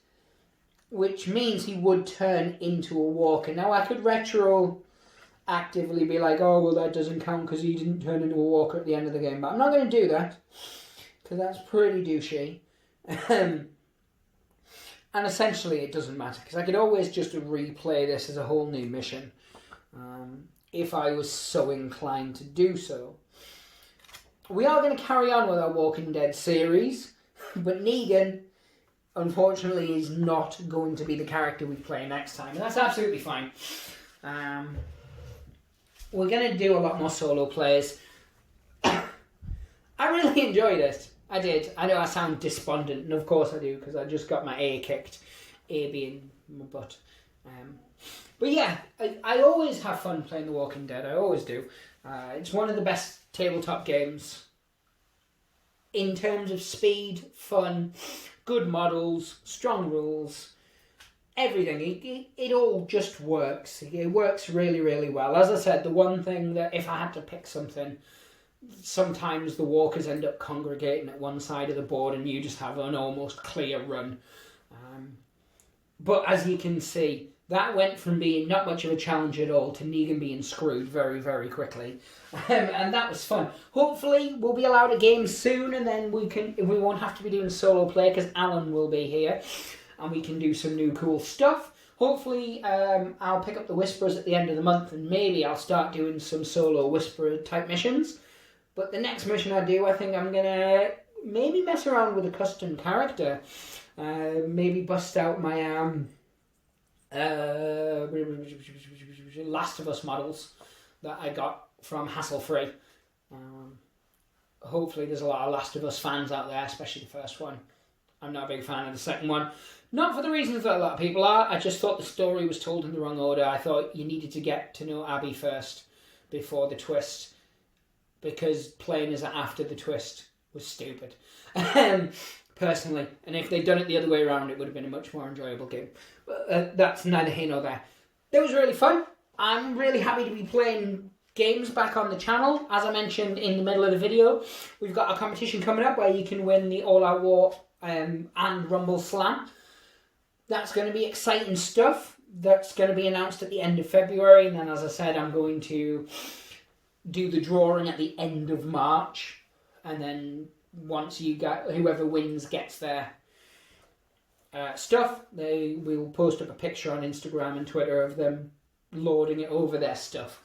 which means he would turn into a walker. Now, I could retroactively be like, oh, well, that doesn't count because he didn't turn into a walker at the end of the game, but I'm not going to do that, because that's pretty douchey. And essentially it doesn't matter, because I could always just replay this as a whole new mission, if I was so inclined to do so. We are going to carry on with our Walking Dead series, but Negan, unfortunately, is not going to be the character we play next time, and that's absolutely fine. We're going to do a lot more solo plays. I really enjoyed it. I did. I know I sound despondent, and of course I do, because I just got my A kicked. A being my butt. But yeah, I always have fun playing The Walking Dead. I always do. It's one of the best tabletop games in terms of speed, fun, good models, strong rules, everything. It all just works. It works really, really well. As I said, the one thing that if I had to pick something, sometimes the walkers end up congregating at one side of the board and you just have an almost clear run. But as you can see, that went from being not much of a challenge at all to Negan being screwed very, very quickly. And that was fun. Hopefully we'll be allowed a game soon, and then we won't have to be doing solo play because Alan will be here and we can do some new cool stuff. Hopefully I'll pick up the Whisperers at the end of the month, and maybe I'll start doing some solo Whisperer type missions. But the next mission I do, I think I'm going to maybe mess around with a custom character. Maybe bust out my Last of Us models that I got from Hassle Free. Hopefully there's a lot of Last of Us fans out there, especially the first one. I'm not a big fan of the second one. Not for the reasons that a lot of people are. I just thought the story was told in the wrong order. I thought you needed to get to know Abby first before the twist, because playing as after the twist was stupid. Personally, and if they'd done it the other way around, it would have been a much more enjoyable game. But that's neither here nor there. It was really fun. I'm really happy to be playing games back on the channel. As I mentioned in the middle of the video, we've got a competition coming up where you can win the All Out War and Rumble Slam. That's going to be exciting stuff. That's going to be announced at the end of February, and then, as I said, I'm going to do the drawing at the end of March, and then once whoever wins gets their stuff, we will post up a picture on Instagram and Twitter of them lording it over their stuff.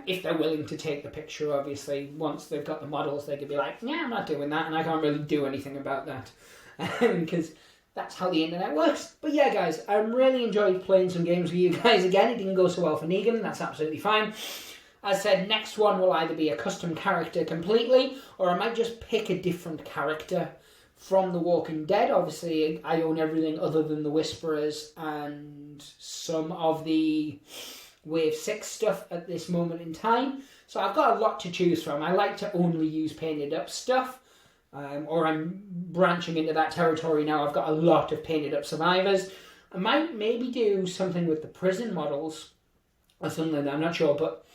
If they're willing to take the picture, obviously, once they've got the models, they could be like, yeah, I'm not doing that, and I can't really do anything about that, because that's how the internet works. But yeah, guys, I really enjoyed playing some games with you guys again. It didn't go so well for Negan, that's absolutely fine. As I said, next one will either be a custom character completely, or I might just pick a different character from The Walking Dead. Obviously, I own everything other than the Whisperers and some of the Wave 6 stuff at this moment in time. So I've got a lot to choose from. I like to only use painted up stuff, or I'm branching into that territory now. I've got a lot of painted up survivors. I might maybe do something with the prison models or something like that, I'm not sure, but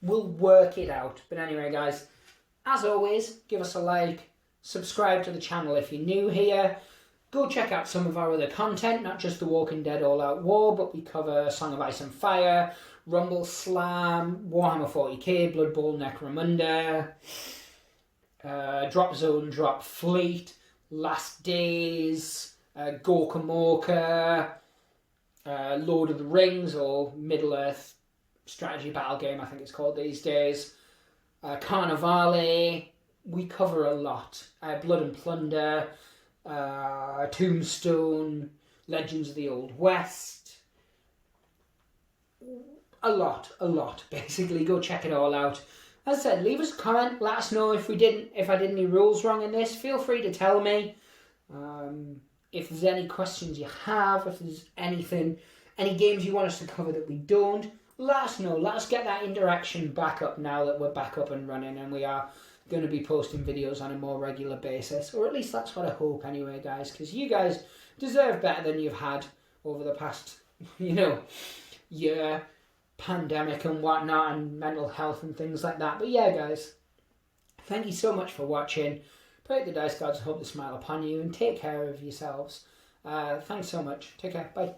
we'll work it out. But anyway, guys, as always, give us a like, subscribe to the channel if you're new here. Go check out some of our other content, not just The Walking Dead All Out War, but we cover Song of Ice and Fire, Rumble Slam, Warhammer 40k, Blood Bowl Necromunda, Drop Zone, Drop Fleet, Last Days, Gorka Morka, Lord of the Rings, or Middle-earth strategy battle game, I think it's called these days, Carnivale. We cover a lot. Blood and Plunder, Tombstone, Legends of the Old West. A lot. Basically, go check it all out. As I said, leave us a comment. Let us know if I did any rules wrong in this. Feel free to tell me. If there's any questions you have, if there's any games you want us to cover that we don't, let us know. Let us get that interaction back up now that we're back up and running and we are going to be posting videos on a more regular basis. Or at least that's what I hope anyway, guys, because you guys deserve better than you've had over the past, year, pandemic and whatnot, and mental health and things like that. But yeah, guys, thank you so much for watching. Pray the dice gods hope to smile upon you and take care of yourselves. Thanks so much. Take care. Bye.